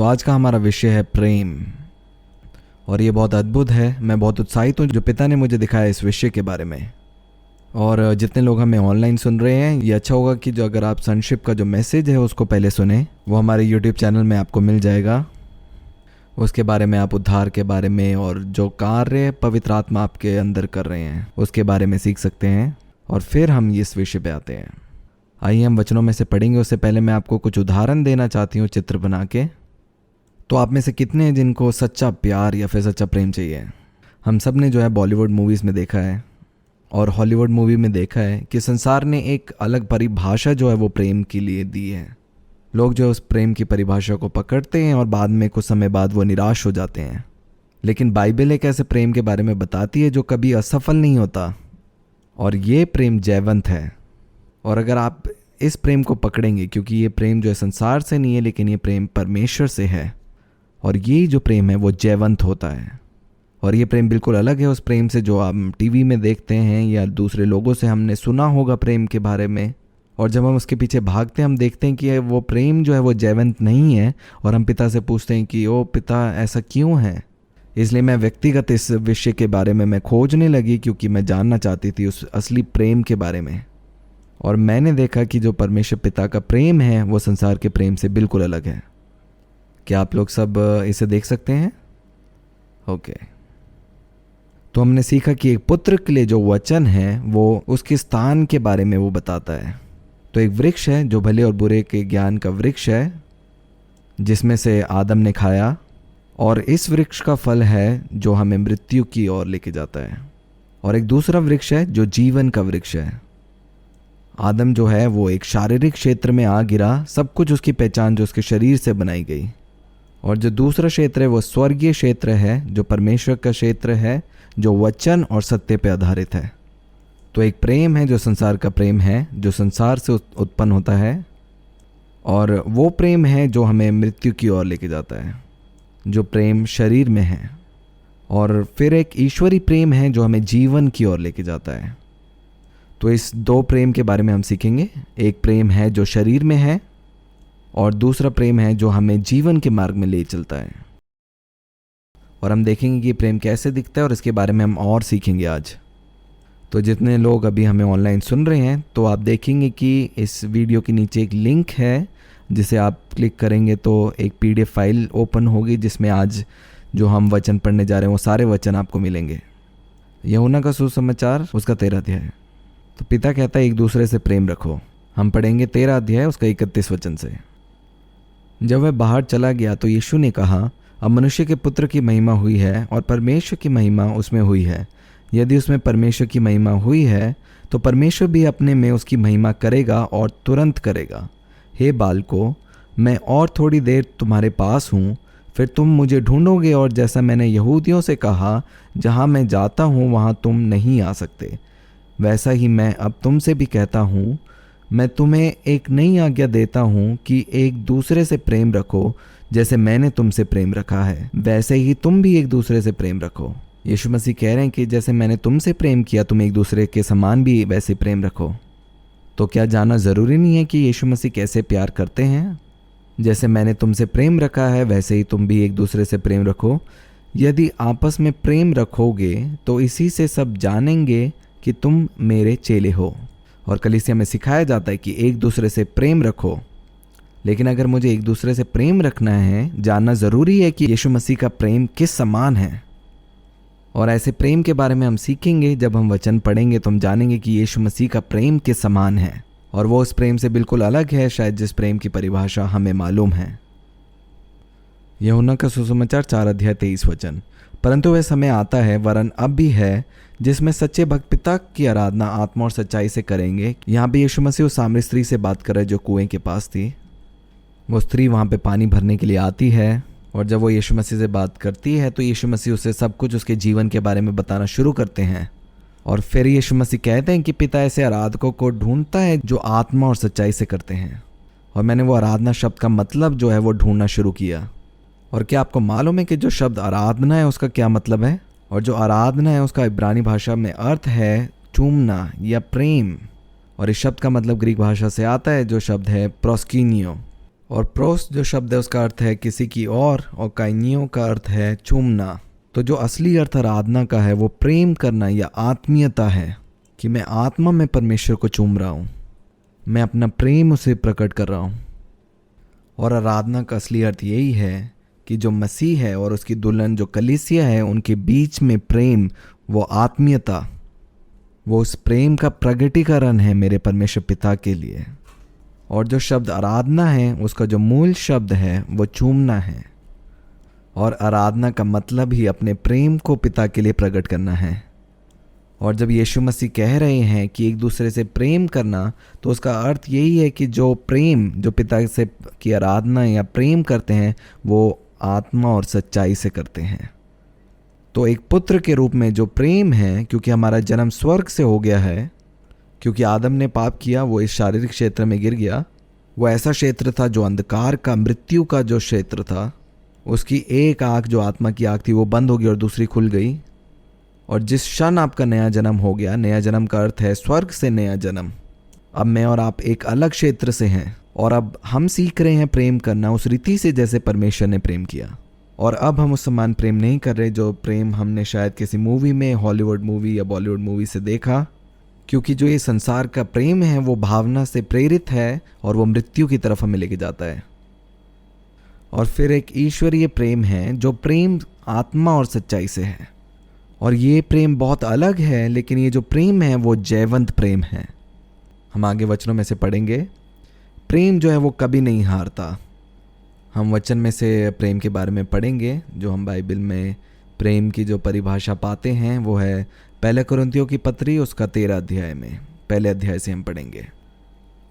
आज का हमारा विषय है प्रेम, और ये बहुत अद्भुत है। मैं बहुत उत्साहित हूँ जो पिता ने मुझे दिखाया इस विषय के बारे में। और जितने लोग हमें ऑनलाइन सुन रहे हैं, ये अच्छा होगा कि जो अगर आप सनशिप का जो मैसेज है उसको पहले सुने, वो हमारे यूट्यूब चैनल में आपको मिल जाएगा। उसके बारे में आप उद्धार के बारे में और जो कार्य पवित्र आत्मा आपके अंदर कर रहे हैं उसके बारे में सीख सकते हैं। और फिर हम इस विषय पे आते हैं। आइए हम वचनों में से पढ़ेंगे। उससे पहले मैं आपको कुछ उदाहरण देना चाहती हूँ चित्र बना के। तो आप में से कितने हैं जिनको सच्चा प्यार या फिर सच्चा प्रेम चाहिए? हम सब ने जो है बॉलीवुड मूवीज़ में देखा है और हॉलीवुड मूवी में देखा है कि संसार ने एक अलग परिभाषा जो है वो प्रेम के लिए दी है। लोग जो उस प्रेम की परिभाषा को पकड़ते हैं और बाद में कुछ समय बाद वो निराश हो जाते हैं। लेकिन बाइबल एक ऐसे प्रेम के बारे में बताती है जो कभी असफल नहीं होता, और ये प्रेम जयवंत है। और अगर आप इस प्रेम को पकड़ेंगे, क्योंकि ये प्रेम जो है संसार से नहीं है लेकिन ये प्रेम परमेश्वर से है, और ये जो प्रेम है वो जयवंत होता है। और ये प्रेम बिल्कुल अलग है उस प्रेम से जो आप टीवी में देखते हैं या दूसरे लोगों से हमने सुना होगा प्रेम के बारे में। और जब हम उसके पीछे भागते हैं हम देखते हैं कि वो प्रेम जो है वो जयवंत नहीं है, और हम पिता से पूछते हैं कि ओ पिता ऐसा क्यों है। इसलिए मैं व्यक्तिगत इस विषय के बारे में मैं खोजने लगी, क्योंकि मैं जानना चाहती थी उस असली प्रेम के बारे में। और मैंने देखा कि जो परमेश्वर पिता का प्रेम है वो संसार के प्रेम से बिल्कुल अलग है। क्या आप लोग सब इसे देख सकते हैं? ओके। तो हमने सीखा कि एक पुत्र के लिए जो वचन है वो उसके स्थान के बारे में वो बताता है। तो एक वृक्ष है जो भले और बुरे के ज्ञान का वृक्ष है, जिसमें से आदम ने खाया, और इस वृक्ष का फल है जो हमें मृत्यु की ओर लेके जाता है। और एक दूसरा वृक्ष है जो जीवन का वृक्ष है। आदम जो है वो एक शारीरिक क्षेत्र में आ गिरा, सब कुछ उसकी पहचान जो उसके शरीर से बनाई गई। और जो दूसरा क्षेत्र है वो स्वर्गीय क्षेत्र है, जो परमेश्वर का क्षेत्र है, जो वचन और सत्य पे आधारित है। तो एक प्रेम है जो संसार का प्रेम है, जो संसार से उत्पन्न होता है, और वो प्रेम है जो हमें मृत्यु की ओर लेके जाता है, जो प्रेम शरीर में है। और फिर एक ईश्वरी प्रेम है जो हमें जीवन की ओर लेके जाता है। तो इस दो प्रेम के बारे में हम सीखेंगे। एक प्रेम है जो शरीर में है, और दूसरा प्रेम है जो हमें जीवन के मार्ग में ले चलता है। और हम देखेंगे कि प्रेम कैसे दिखता है और इसके बारे में हम और सीखेंगे आज। तो जितने लोग अभी हमें ऑनलाइन सुन रहे हैं, तो आप देखेंगे कि इस वीडियो के नीचे एक लिंक है जिसे आप क्लिक करेंगे तो एक PDF फाइल ओपन होगी, जिसमें आज जो हम वचन पढ़ने जा रहे हैं वो सारे वचन आपको मिलेंगे। यूहन्ना का सुसमाचार उसका 13 अध्याय। तो पिता कहता है एक दूसरे से प्रेम रखो। हम पढ़ेंगे 13 अध्याय उसका 31 वचन से। जब वह बाहर चला गया तो यीशु ने कहा, अब मनुष्य के पुत्र की महिमा हुई है और परमेश्वर की महिमा उसमें हुई है। यदि उसमें परमेश्वर की महिमा हुई है तो परमेश्वर भी अपने में उसकी महिमा करेगा, और तुरंत करेगा। हे बालकों, मैं और थोड़ी देर तुम्हारे पास हूँ, फिर तुम मुझे ढूंढोगे, और जैसा मैंने यहूदियों से कहा, जहाँ मैं जाता हूँ वहाँ तुम नहीं आ सकते, वैसा ही मैं अब तुमसे भी कहता हूँ। मैं तुम्हें एक नई आज्ञा देता हूँ कि एक दूसरे से प्रेम रखो। जैसे मैंने तुमसे प्रेम रखा है वैसे ही तुम भी एक दूसरे से प्रेम रखो। यीशु मसीह कह रहे हैं कि जैसे मैंने तुमसे प्रेम किया तुम एक दूसरे के समान भी वैसे प्रेम रखो। तो क्या जानना ज़रूरी नहीं है कि यीशु मसीह कैसे प्यार करते हैं? जैसे मैंने तुमसे प्रेम रखा है वैसे ही तुम भी एक दूसरे से प्रेम रखो। यदि आपस में प्रेम रखोगे तो इसी से सब जानेंगे कि तुम मेरे चेले हो। और कलीसिया में सिखाया जाता है कि एक दूसरे से प्रेम रखो। लेकिन अगर मुझे एक दूसरे से प्रेम रखना है, जानना ज़रूरी है कि यीशु मसीह का प्रेम किस समान है। और ऐसे प्रेम के बारे में हम सीखेंगे। जब हम वचन पढ़ेंगे तो हम जानेंगे कि यीशु मसीह का प्रेम किस समान है, और वो उस प्रेम से बिल्कुल अलग है शायद जिस प्रेम की परिभाषा हमें मालूम है। यूहन्ना का सुसमाचार 4 अध्याय 23 वचन। परंतु वह समय आता है, वरन अब भी है, जिसमें सच्चे भक्त पिता की आराधना आत्मा और सच्चाई से करेंगे। यहाँ पे यीशु मसीह उस सामरी स्त्री से बात कर रहे जो कुएं के पास थी। वो स्त्री वहाँ पे पानी भरने के लिए आती है, और जब वो यीशु मसीह से बात करती है तो यीशु मसीह उसे सब कुछ उसके जीवन के बारे में बताना शुरू करते हैं। और फिर यीशु मसीह कहते हैं कि पिता ऐसे आराधकों को ढूंढता है जो आत्मा और सच्चाई से करते हैं। और मैंने वो आराधना शब्द का मतलब जो है वो ढूंढना शुरू किया। और क्या आपको मालूम है कि जो शब्द आराधना है उसका क्या मतलब है? और जो आराधना है उसका इब्रानी भाषा में अर्थ है चूमना या प्रेम। और इस शब्द का मतलब ग्रीक भाषा से आता है जो शब्द है प्रोस्किनियो। और प्रोस जो शब्द है उसका अर्थ है किसी की और काइनियो का अर्थ है चूमना। तो जो असली अर्थ आराधना का है वो प्रेम करना या आत्मीयता है, कि मैं आत्मा में परमेश्वर को चूम रहा हूँ, मैं अपना प्रेम उसे प्रकट कर रहा हूँ। और आराधना का असली अर्थ यही है कि जो मसीह है और उसकी दुल्हन जो कलीसिया है उनके बीच में प्रेम, वो आत्मीयता, वो उस प्रेम का प्रगटीकरण है मेरे परमेश्वर पिता के लिए। और जो शब्द आराधना है उसका जो मूल शब्द है वो चूमना है। और आराधना का मतलब ही अपने प्रेम को पिता के लिए प्रकट करना है। और जब यीशु मसीह कह रहे हैं कि एक दूसरे से प्रेम करना, तो उसका अर्थ यही है कि जो प्रेम, जो पिता से की आराधना या प्रेम करते हैं वो आत्मा और सच्चाई से करते हैं। तो एक पुत्र के रूप में जो प्रेम है, क्योंकि हमारा जन्म स्वर्ग से हो गया है, क्योंकि आदम ने पाप किया, वो इस शारीरिक क्षेत्र में गिर गया। वो ऐसा क्षेत्र था जो अंधकार का, मृत्यु का जो क्षेत्र था, उसकी एक आँख जो आत्मा की आँख थी वो बंद हो गई और दूसरी खुल गई। और जिस क्षण आपका नया जन्म हो गया, नया जन्म का अर्थ है स्वर्ग से नया जन्म, अब मैं और आप एक अलग क्षेत्र से हैं और अब हम सीख रहे हैं प्रेम करना उस रीति से जैसे परमेश्वर ने प्रेम किया। और अब हम उस समान प्रेम नहीं कर रहे जो प्रेम हमने शायद किसी मूवी में, हॉलीवुड मूवी या बॉलीवुड मूवी से देखा, क्योंकि जो ये संसार का प्रेम है वो भावना से प्रेरित है और वो मृत्यु की तरफ हमें लेके जाता है। और फिर एक ईश्वरीय प्रेम है जो प्रेम आत्मा और सच्चाई से है, और ये प्रेम बहुत अलग है, लेकिन ये जो प्रेम है वो जयवंत प्रेम है। हम आगे वचनों में से पढ़ेंगे। प्रेम जो है वो कभी नहीं हारता। हम वचन में से प्रेम के बारे में पढ़ेंगे। जो हम बाइबल में प्रेम की जो परिभाषा पाते हैं वो है पहले कुरिन्थियों की पत्री उसका 13 अध्याय में, पहले अध्याय से हम पढ़ेंगे।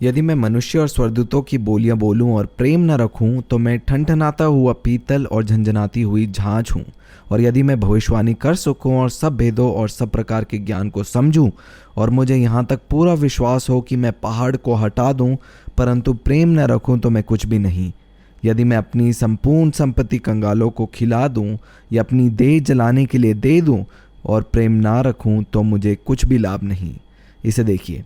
यदि मैं मनुष्य और स्वर्गदूतों की बोलियां बोलूं और प्रेम न रखूं तो मैं ठनठनाता हुआ पीतल और झंझनाती हुई झांझ हूं। और यदि मैं भविष्यवाणी कर सकूं और सब भेदों और सब प्रकार के ज्ञान को समझूं और मुझे यहाँ तक पूरा विश्वास हो कि मैं पहाड़ को हटा दूं, परंतु प्रेम न रखूं तो मैं कुछ भी नहीं। यदि मैं अपनी संपूर्ण संपत्ति कंगालों को खिला दूं या अपनी देह जलाने के लिए दे दूं और प्रेम ना रखूं तो मुझे कुछ भी लाभ नहीं। इसे देखिए,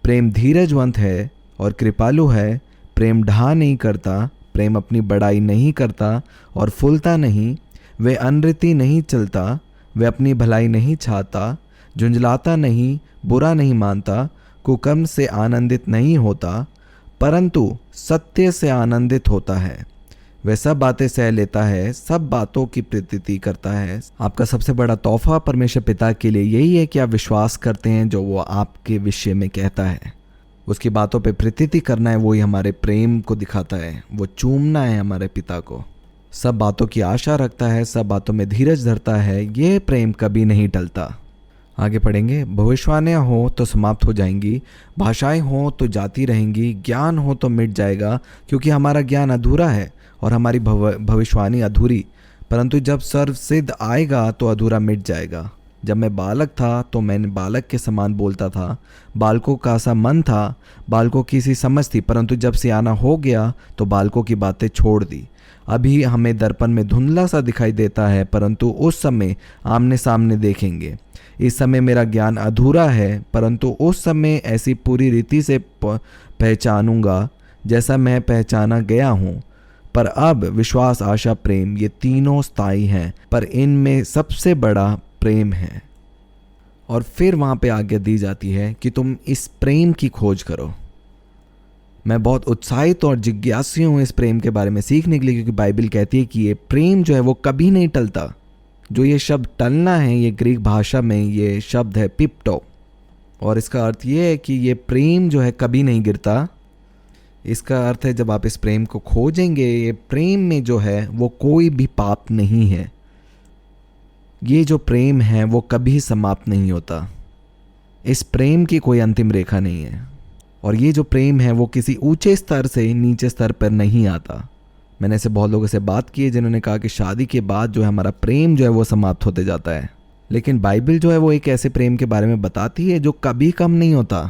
प्रेम धीरजवंत है और कृपालु है। प्रेम ढा नहीं करता, प्रेम अपनी बड़ाई नहीं करता और फूलता नहीं। वे अनृति नहीं चलता, वे अपनी भलाई नहीं चाहता, झुंझलाता नहीं, बुरा नहीं मानता, कुकर्म से आनंदित नहीं होता, परंतु सत्य से आनंदित होता है। वह सब बातें सह लेता है, सब बातों की प्रतीति करता है। आपका सबसे बड़ा तोहफा परमेश्वर पिता के लिए यही है कि आप विश्वास करते हैं जो वो आपके विषय में कहता है। उसकी बातों पे प्रतीति करना है, वही हमारे प्रेम को दिखाता है। वो चूमना है हमारे पिता को। सब बातों की आशा रखता है, सब बातों में धीरज धरता है। ये प्रेम कभी नहीं टलता। आगे पढ़ेंगे। भविष्यवाणियाँ हो तो समाप्त हो जाएंगी, भाषाएं हो तो जाती रहेंगी, ज्ञान हो तो मिट जाएगा, क्योंकि हमारा ज्ञान अधूरा है और हमारी भविष्यवाणी अधूरी। परंतु जब सर्व सिद्ध आएगा तो अधूरा मिट जाएगा। जब मैं बालक था तो मैंने बालक के समान बोलता था, बालकों का सा मन था, बालकों की सी समझ थी, परंतु जब सियाना हो गया तो बालकों की बातें छोड़ दी। अभी हमें दर्पण में धुंधला सा दिखाई देता है, परंतु उस समय आमने सामने देखेंगे। इस समय मेरा ज्ञान अधूरा है, परंतु उस समय ऐसी पूरी रीति से पहचानूंगा जैसा मैं पहचाना गया हूँ। पर अब विश्वास, आशा, प्रेम, ये तीनों स्थायी हैं, पर इनमें सबसे बड़ा प्रेम है। और फिर वहाँ पे आज्ञा दी जाती है कि तुम इस प्रेम की खोज करो। मैं बहुत उत्साहित और जिज्ञासु हूँ इस प्रेम के बारे में सीखने के लिए, क्योंकि बाइबल कहती है कि ये प्रेम जो है वो कभी नहीं टलता। जो ये शब्द टलना है, ये ग्रीक भाषा में ये शब्द है पिप्टो, और इसका अर्थ ये है कि ये प्रेम जो है कभी नहीं गिरता। इसका अर्थ है जब आप इस प्रेम को खोजेंगे, ये प्रेम में जो है वो कोई भी पाप नहीं है। ये जो प्रेम है वो कभी समाप्त नहीं होता। इस प्रेम की कोई अंतिम रेखा नहीं है। और ये जो प्रेम है वो किसी ऊंचे स्तर से नीचे स्तर पर नहीं आता। मैंने ऐसे बहुत लोगों से बात की है जिन्होंने कहा कि शादी के बाद जो है हमारा प्रेम जो है वो समाप्त होते जाता है, लेकिन बाइबल जो है वो एक ऐसे प्रेम के बारे में बताती है जो कभी कम नहीं होता।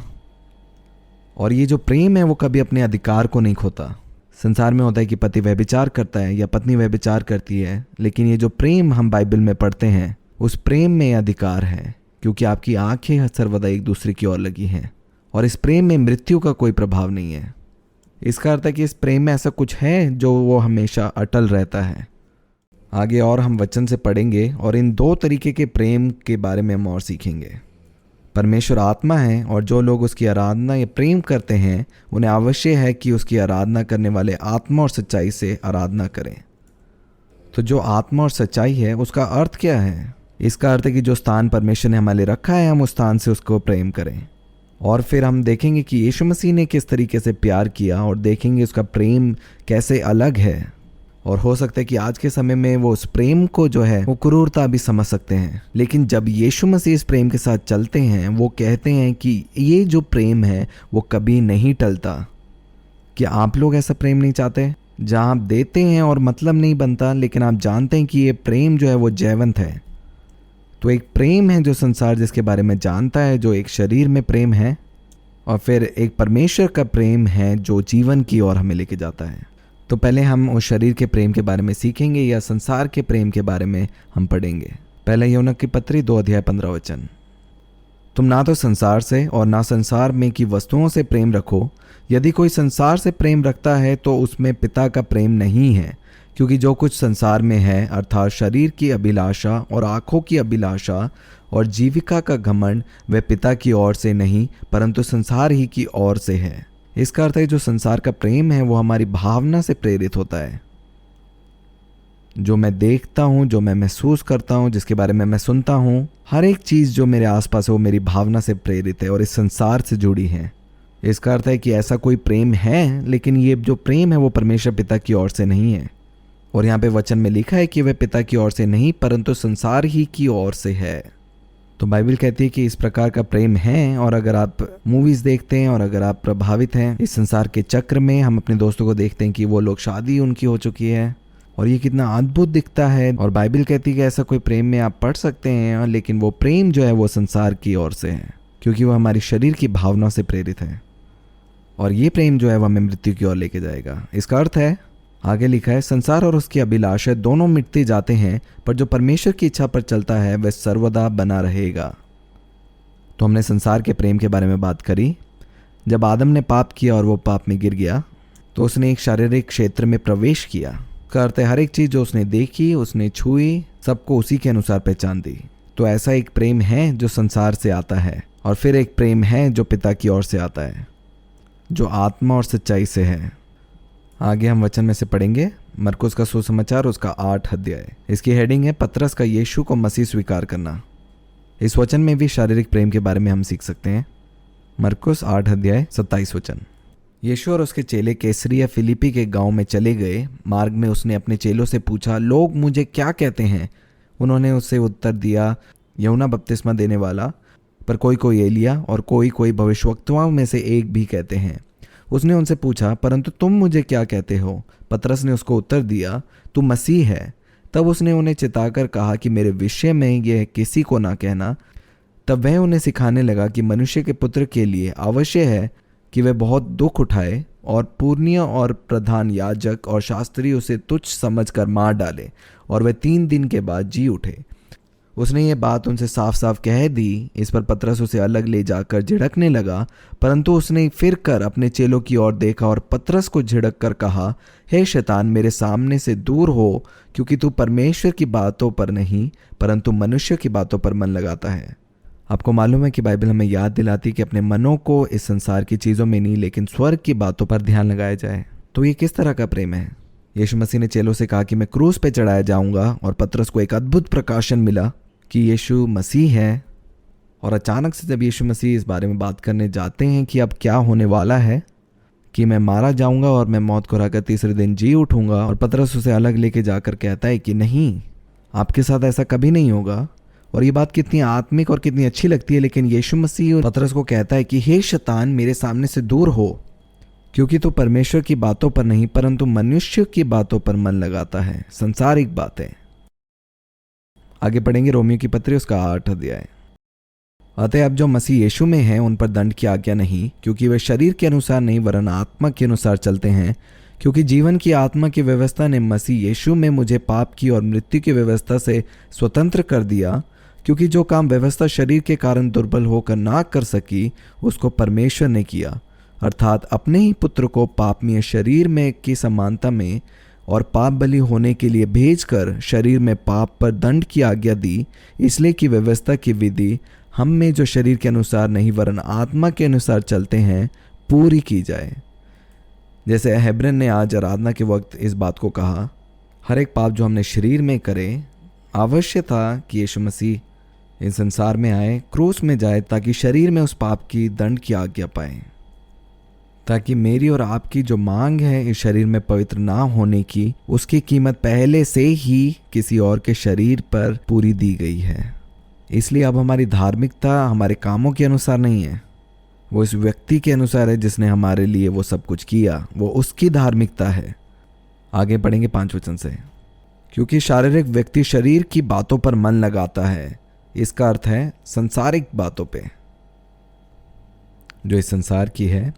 और ये जो प्रेम है वो कभी अपने अधिकार को नहीं खोता। संसार में होता है कि पति व्यभिचार करता है या पत्नी व्यभिचार करती है, लेकिन ये जो प्रेम हम बाइबल में पढ़ते हैं उस प्रेम में अधिकार है, क्योंकि आपकी आंखें सर्वदा एक दूसरे की ओर लगी हैं। और इस प्रेम में मृत्यु का कोई प्रभाव नहीं है। इसका अर्थ है कि इस प्रेम में ऐसा कुछ है जो वो हमेशा अटल रहता है। आगे और हम वचन से पढ़ेंगे और इन दो तरीके के प्रेम के बारे में हम और सीखेंगे। परमेश्वर आत्मा है और जो लोग उसकी आराधना या प्रेम करते हैं उन्हें आवश्यक है कि उसकी आराधना करने वाले आत्मा और सच्चाई से आराधना करें। तो जो आत्मा और सच्चाई है उसका अर्थ क्या है? इसका अर्थ है कि जो स्थान परमेश्वर ने हमारे लिए रखा है हम उस स्थान से उसको प्रेम करें। और फिर हम देखेंगे कि यीशु मसीह ने किस तरीके से प्यार किया और देखेंगे उसका प्रेम कैसे अलग है। और हो सकता है कि आज के समय में वो उस प्रेम को जो है वो क्रूरता भी समझ सकते हैं, लेकिन जब यीशु मसीह इस प्रेम के साथ चलते हैं वो कहते हैं कि ये जो प्रेम है वो कभी नहीं टलता। क्या आप लोग ऐसा प्रेम नहीं चाहते जहां आप देते हैं और मतलब नहीं बनता, लेकिन आप जानते हैं कि ये प्रेम जो है वो जयवंत है? तो एक प्रेम है जो संसार जिसके बारे में जानता है, जो एक शरीर में प्रेम है, और फिर एक परमेश्वर का प्रेम है जो जीवन की ओर हमें लेके जाता है। तो पहले हम उस शरीर के प्रेम के बारे में सीखेंगे या संसार के प्रेम के बारे में हम पढ़ेंगे। पहले यूहन्ना की पत्री 2:15। तुम ना तो संसार से और ना संसार में की वस्तुओं से प्रेम रखो। यदि कोई संसार से प्रेम रखता है तो उसमें पिता का प्रेम नहीं है, क्योंकि जो कुछ संसार में है अर्थात शरीर की अभिलाषा और आंखों की अभिलाषा और जीविका का घमंड वह पिता की ओर से नहीं परंतु संसार ही की ओर से है। इसका अर्थ है जो संसार का प्रेम है वो हमारी भावना से प्रेरित होता है। जो मैं देखता हूँ, जो मैं महसूस करता हूँ, जिसके बारे में मैं सुनता हूँ, हर एक चीज़ जो मेरे आसपास है वो मेरी भावना से प्रेरित है और इस संसार से जुड़ी है। इसका अर्थ है कि ऐसा कोई प्रेम है, लेकिन ये जो प्रेम है वो परमेश्वर पिता की ओर से नहीं है। और यहाँ पे वचन में लिखा है कि वह पिता की ओर से नहीं परंतु संसार ही की ओर से है। तो बाइबल कहती है कि इस प्रकार का प्रेम है। और अगर आप मूवीज़ देखते हैं और अगर आप प्रभावित हैं इस संसार के चक्र में, हम अपने दोस्तों को देखते हैं कि वो लोग शादी उनकी हो चुकी है और ये कितना अद्भुत दिखता है। और बाइबल कहती है कि ऐसा कोई प्रेम में आप पढ़ सकते हैं, लेकिन वो प्रेम जो है वो संसार की ओर से है, क्योंकि वो हमारी शरीर की भावना से प्रेरित है। और ये प्रेम जो है वो हमें मृत्यु की ओर लेके जाएगा। इसका अर्थ है, आगे लिखा है, संसार और उसकी अभिलाषा दोनों मिटते जाते हैं, पर जो परमेश्वर की इच्छा पर चलता है वह सर्वदा बना रहेगा। तो हमने संसार के प्रेम के बारे में बात करी। जब आदम ने पाप किया और वो पाप में गिर गया तो उसने एक शारीरिक क्षेत्र में प्रवेश किया। का अर्थ है हर एक चीज़ जो उसने देखी, उसने छुई, सबको उसी के अनुसार पहचान दी। तो ऐसा एक प्रेम है जो संसार से आता है, और फिर एक प्रेम है जो पिता की ओर से आता है, जो आत्मा और सच्चाई से है। आगे हम वचन में से पढ़ेंगे मरकुस का सुसमाचार उसका 8 अध्याय। इसकी हेडिंग है पतरस का यीशु को मसीह स्वीकार करना। इस वचन में भी शारीरिक प्रेम के बारे में हम सीख सकते हैं। मरकुस 8 अध्याय 27 वचन। यीशु और उसके चेले कैसरिया फिलिपी के गांव में चले गए। मार्ग में उसने अपने चेलों से पूछा, लोग मुझे क्या कहते हैं? उन्होंने उससे उत्तर दिया, यूहन्ना बपतिस्मा देने वाला, पर कोई कोई एलिया और कोई कोई भविष्यवक्ताओं में से एक भी कहते हैं। उसने उनसे पूछा, परंतु तुम मुझे क्या कहते हो? पतरस ने उसको उत्तर दिया, तू मसीह है। तब उसने उन्हें चिताकर कहा कि मेरे विषय में यह किसी को ना कहना। तब वह उन्हें सिखाने लगा कि मनुष्य के पुत्र के लिए आवश्यक है कि वह बहुत दुख उठाए और पुरनिय और प्रधान याजक और शास्त्री उसे तुच्छ समझकर मार डाले और वह 3 दिन के बाद जी उठे। उसने ये बात उनसे साफ साफ कह दी। इस पर पतरस उसे अलग ले जाकर झिड़कने लगा, परंतु उसने फिर कर अपने चेलों की ओर देखा और पतरस को झिड़क कर कहा, हे शैतान, मेरे सामने से दूर हो, क्योंकि तू परमेश्वर की बातों पर नहीं परंतु मनुष्य की बातों पर मन लगाता है। आपको मालूम है कि बाइबल हमें याद दिलाती कि अपने मनों को इस संसार की चीज़ों में नहीं लेकिन स्वर्ग की बातों पर ध्यान लगाया जाए। तो ये किस तरह का प्रेम है? यीशु मसीह ने चेलों से कहा कि मैं क्रूस पे चढ़ाया जाऊंगा, और पतरस को एक अद्भुत प्रकाशन मिला कि यीशु मसीह है। और अचानक से जब यीशु मसीह इस बारे में बात करने जाते हैं कि अब क्या होने वाला है, कि मैं मारा जाऊंगा और मैं मौत को हराकर तीसरे दिन जी उठूंगा, और पतरस उसे अलग लेके जाकर कहता है कि नहीं, आपके साथ ऐसा कभी नहीं होगा। और ये बात कितनी आत्मिक और कितनी अच्छी लगती है। लेकिन यीशु मसीह पतरस को कहता है कि हे शैतान, मेरे सामने से दूर हो, क्योंकि तू परमेश्वर की बातों पर नहीं परंतु मनुष्य की बातों पर मन लगाता है, संसारिक बातें। आगे पढ़ेंगे रोमियो की पत्री उसका 8 अध्याय। अतः अब जो मसीह यीशु में है उन पर दंड की आज्ञा नहीं, क्योंकि वे शरीर के अनुसार नहीं वरन आत्मा के अनुसार चलते हैं। क्योंकि जीवन की आत्मा की व्यवस्था ने मसीह यीशु में मुझे पाप की और मृत्यु की व्यवस्था से स्वतंत्र कर दिया। क्योंकि जो काम व्यवस्था शरीर के कारण दुर्बल होकर ना कर सकी उसको परमेश्वर ने किया, अर्थात अपने ही पुत्र को पापमय शरीर में की समानता में और पाप बलि होने के लिए भेजकर शरीर में पाप पर दंड की आज्ञा दी, इसलिए कि व्यवस्था की विधि हम में जो शरीर के अनुसार नहीं वरन आत्मा के अनुसार चलते हैं पूरी की जाए। जैसे हेब्रन ने आज आराधना के वक्त इस बात को कहा, हर एक पाप जो हमने शरीर में करे, आवश्यक था कि यीशु मसीह इस संसार में आए, क्रूस में जाए, ताकि शरीर में उस पाप की दंड की आज्ञा पाए, ताकि मेरी और आपकी जो मांग है इस शरीर में पवित्र ना होने की, उसकी कीमत पहले से ही किसी और के शरीर पर पूरी दी गई है। इसलिए अब हमारी धार्मिकता हमारे कामों के अनुसार नहीं है, वो इस व्यक्ति के अनुसार है जिसने हमारे लिए वो सब कुछ किया, वो उसकी धार्मिकता है। आगे पढ़ेंगे 5 वचन से। क्योंकि शारीरिक व्यक्ति शरीर की बातों पर मन लगाता है, इसका अर्थ है संसारिक बातों पे जो इस संसार की है।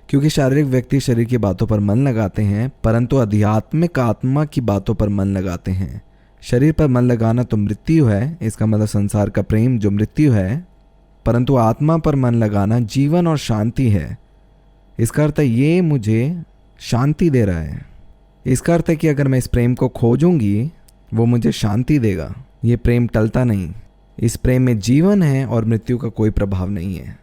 क्योंकि शारीरिक व्यक्ति शरीर की बातों पर मन लगाते हैं, परंतु आध्यात्मिक आत्मा की बातों पर मन लगाते हैं। शरीर पर मन लगाना तो मृत्यु है, इसका मतलब संसार का प्रेम जो मृत्यु है, परंतु आत्मा पर मन लगाना जीवन और शांति है। इसका अर्थ है ये मुझे शांति दे रहा है। इसका अर्थ है कि अगर मैं इस प्रेम को खोजूंगी वो मुझे शांति देगा। ये प्रेम टलता नहीं, इस प्रेम में जीवन है और मृत्यु का कोई प्रभाव नहीं है।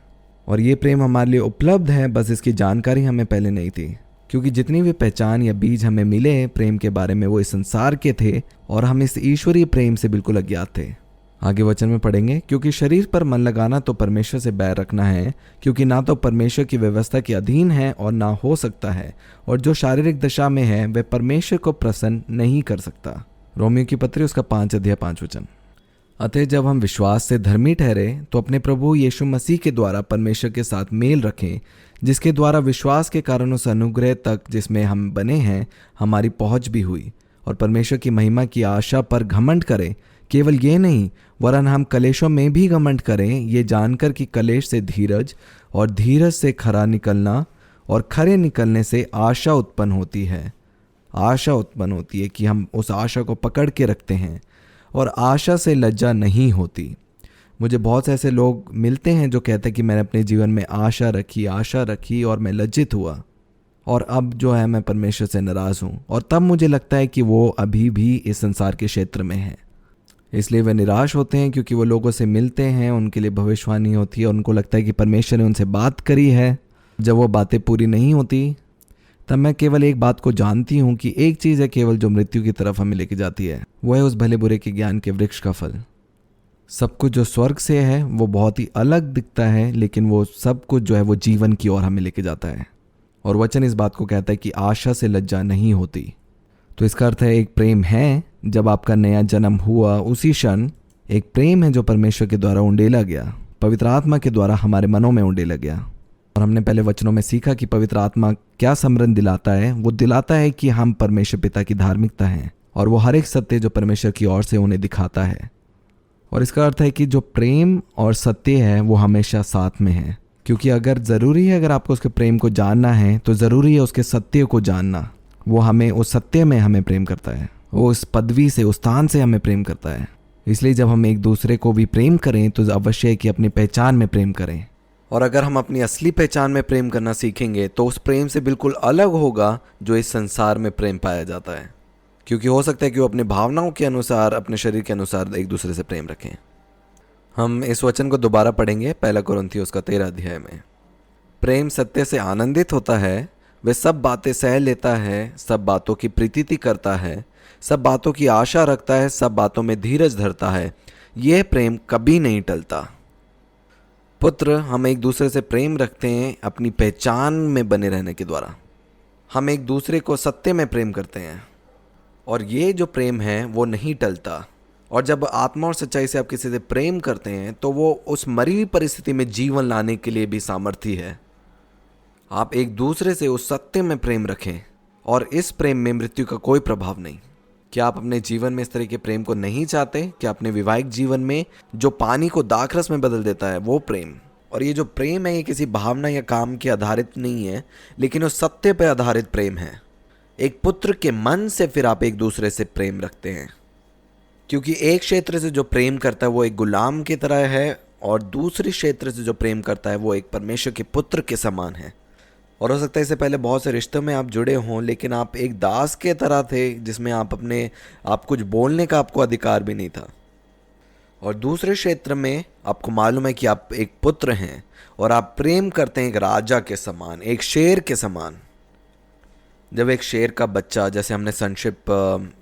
और ये प्रेम हमारे लिए उपलब्ध है, बस इसकी जानकारी हमें पहले नहीं थी। क्योंकि जितनी भी पहचान या बीज हमें मिले प्रेम के बारे में वो इस संसार के थे और हम इस ईश्वरीय प्रेम से बिल्कुल अज्ञात थे। आगे वचन में पढ़ेंगे, क्योंकि शरीर पर मन लगाना तो परमेश्वर से बैर रखना है, क्योंकि ना तो परमेश्वर की व्यवस्था के अधीन है और ना हो सकता है, और जो शारीरिक दशा में है वह परमेश्वर को प्रसन्न नहीं कर सकता। रोमियो की पत्री उसका 5 अध्याय 5 वचन। अतः जब हम विश्वास से धर्मी ठहरे तो अपने प्रभु यीशु मसीह के द्वारा परमेश्वर के साथ मेल रखें, जिसके द्वारा विश्वास के कारण उस अनुग्रह तक जिसमें हम बने हैं हमारी पहुंच भी हुई, और परमेश्वर की महिमा की आशा पर घमंड करें। केवल ये नहीं वरन हम कलेशों में भी घमंड करें, ये जानकर कि कलेश से धीरज और धीरज से खरा निकलना और खरे निकलने से आशा उत्पन्न होती है। आशा उत्पन्न होती है कि हम उस आशा को पकड़ के रखते हैं, और आशा से लज्जा नहीं होती। मुझे बहुत से ऐसे लोग मिलते हैं जो कहते हैं कि मैंने अपने जीवन में आशा रखी और मैं लज्जित हुआ, और अब जो है मैं परमेश्वर से नाराज़ हूँ। और तब मुझे लगता है कि वो अभी भी इस संसार के क्षेत्र में है, इसलिए वे निराश होते हैं, क्योंकि वो लोगों से मिलते हैं, उनके लिए भविष्यवाणी होती है और उनको लगता है कि परमेश्वर ने उनसे बात करी है। जब वो बातें पूरी नहीं होती तब मैं केवल एक बात को जानती हूँ कि एक चीज़ है केवल जो मृत्यु की तरफ हमें लेके जाती है, वो है उस भले बुरे के ज्ञान के वृक्ष का फल। सब कुछ जो स्वर्ग से है वो बहुत ही अलग दिखता है, लेकिन वो सब कुछ जो है वो जीवन की ओर हमें लेके जाता है। और वचन इस बात को कहता है कि आशा से लज्जा नहीं होती। तो इसका अर्थ है एक प्रेम है, जब आपका नया जन्म हुआ उसी क्षण एक प्रेम है जो परमेश्वर के द्वारा उंडेला गया, पवित्र आत्मा के द्वारा हमारे मनों में उंडेला गया। और हमने पहले वचनों में सीखा कि पवित्र आत्मा क्या समरण दिलाता है। वो दिलाता है कि हम परमेश्वर पिता की धार्मिकता हैं, और वो हर एक सत्य जो परमेश्वर की ओर से उन्हें दिखाता है। और इसका अर्थ है कि जो प्रेम और सत्य है वो हमेशा साथ में है, क्योंकि अगर आपको उसके प्रेम को जानना है तो ज़रूरी है उसके सत्य को जानना। वो हमें उस सत्य में हमें प्रेम करता है, वो उस पदवी से उस स्थान से हमें प्रेम करता है। इसलिए जब हम एक दूसरे को भी प्रेम करें तो अवश्य है कि अपनी पहचान में प्रेम करें। और अगर हम अपनी असली पहचान में प्रेम करना सीखेंगे तो उस प्रेम से बिल्कुल अलग होगा जो इस संसार में प्रेम पाया जाता है। क्योंकि हो सकता है कि वो अपने भावनाओं के अनुसार, अपने शरीर के अनुसार एक दूसरे से प्रेम रखें। हम इस वचन को दोबारा पढ़ेंगे 1 कुरिन्थियों उसका 13 अध्याय में। प्रेम सत्य से आनंदित होता है, वह सब बातें सह लेता है, सब बातों की प्रीति करता है, सब बातों की आशा रखता है, सब बातों में धीरज धरता है। यह प्रेम कभी नहीं टलता। पुत्र, हम एक दूसरे से प्रेम रखते हैं अपनी पहचान में बने रहने के द्वारा। हम एक दूसरे को सत्य में प्रेम करते हैं, और ये जो प्रेम है वो नहीं टलता। और जब आत्मा और सच्चाई से आप किसी से प्रेम करते हैं तो वो उस मरी हुई परिस्थिति में जीवन लाने के लिए भी सामर्थ्य है। आप एक दूसरे से उस सत्य में प्रेम रखें, और इस प्रेम में मृत्यु का कोई प्रभाव नहीं। क्या आप अपने जीवन में इस तरह के प्रेम को नहीं चाहते? क्या अपने वैवाहिक जीवन में जो पानी को दाखरस में बदल देता है वो प्रेम, और ये जो प्रेम है ये किसी भावना या काम के आधारित नहीं है, लेकिन उस सत्य पर आधारित प्रेम है। एक पुत्र के मन से फिर आप एक दूसरे से प्रेम रखते हैं, क्योंकि एक क्षेत्र से जो प्रेम करता है वो एक गुलाम की तरह है, और दूसरे क्षेत्र से जो प्रेम करता है वो एक परमेश्वर के पुत्र के समान है। और हो सकता है इससे पहले बहुत से रिश्तों में आप जुड़े हों, लेकिन आप एक दास के तरह थे जिसमें आप कुछ बोलने का आपको अधिकार भी नहीं था। और दूसरे क्षेत्र में आपको मालूम है कि आप एक पुत्र हैं और आप प्रेम करते हैं एक राजा के समान, एक शेर के समान। जब एक शेर का बच्चा, जैसे हमने संक्षिप्त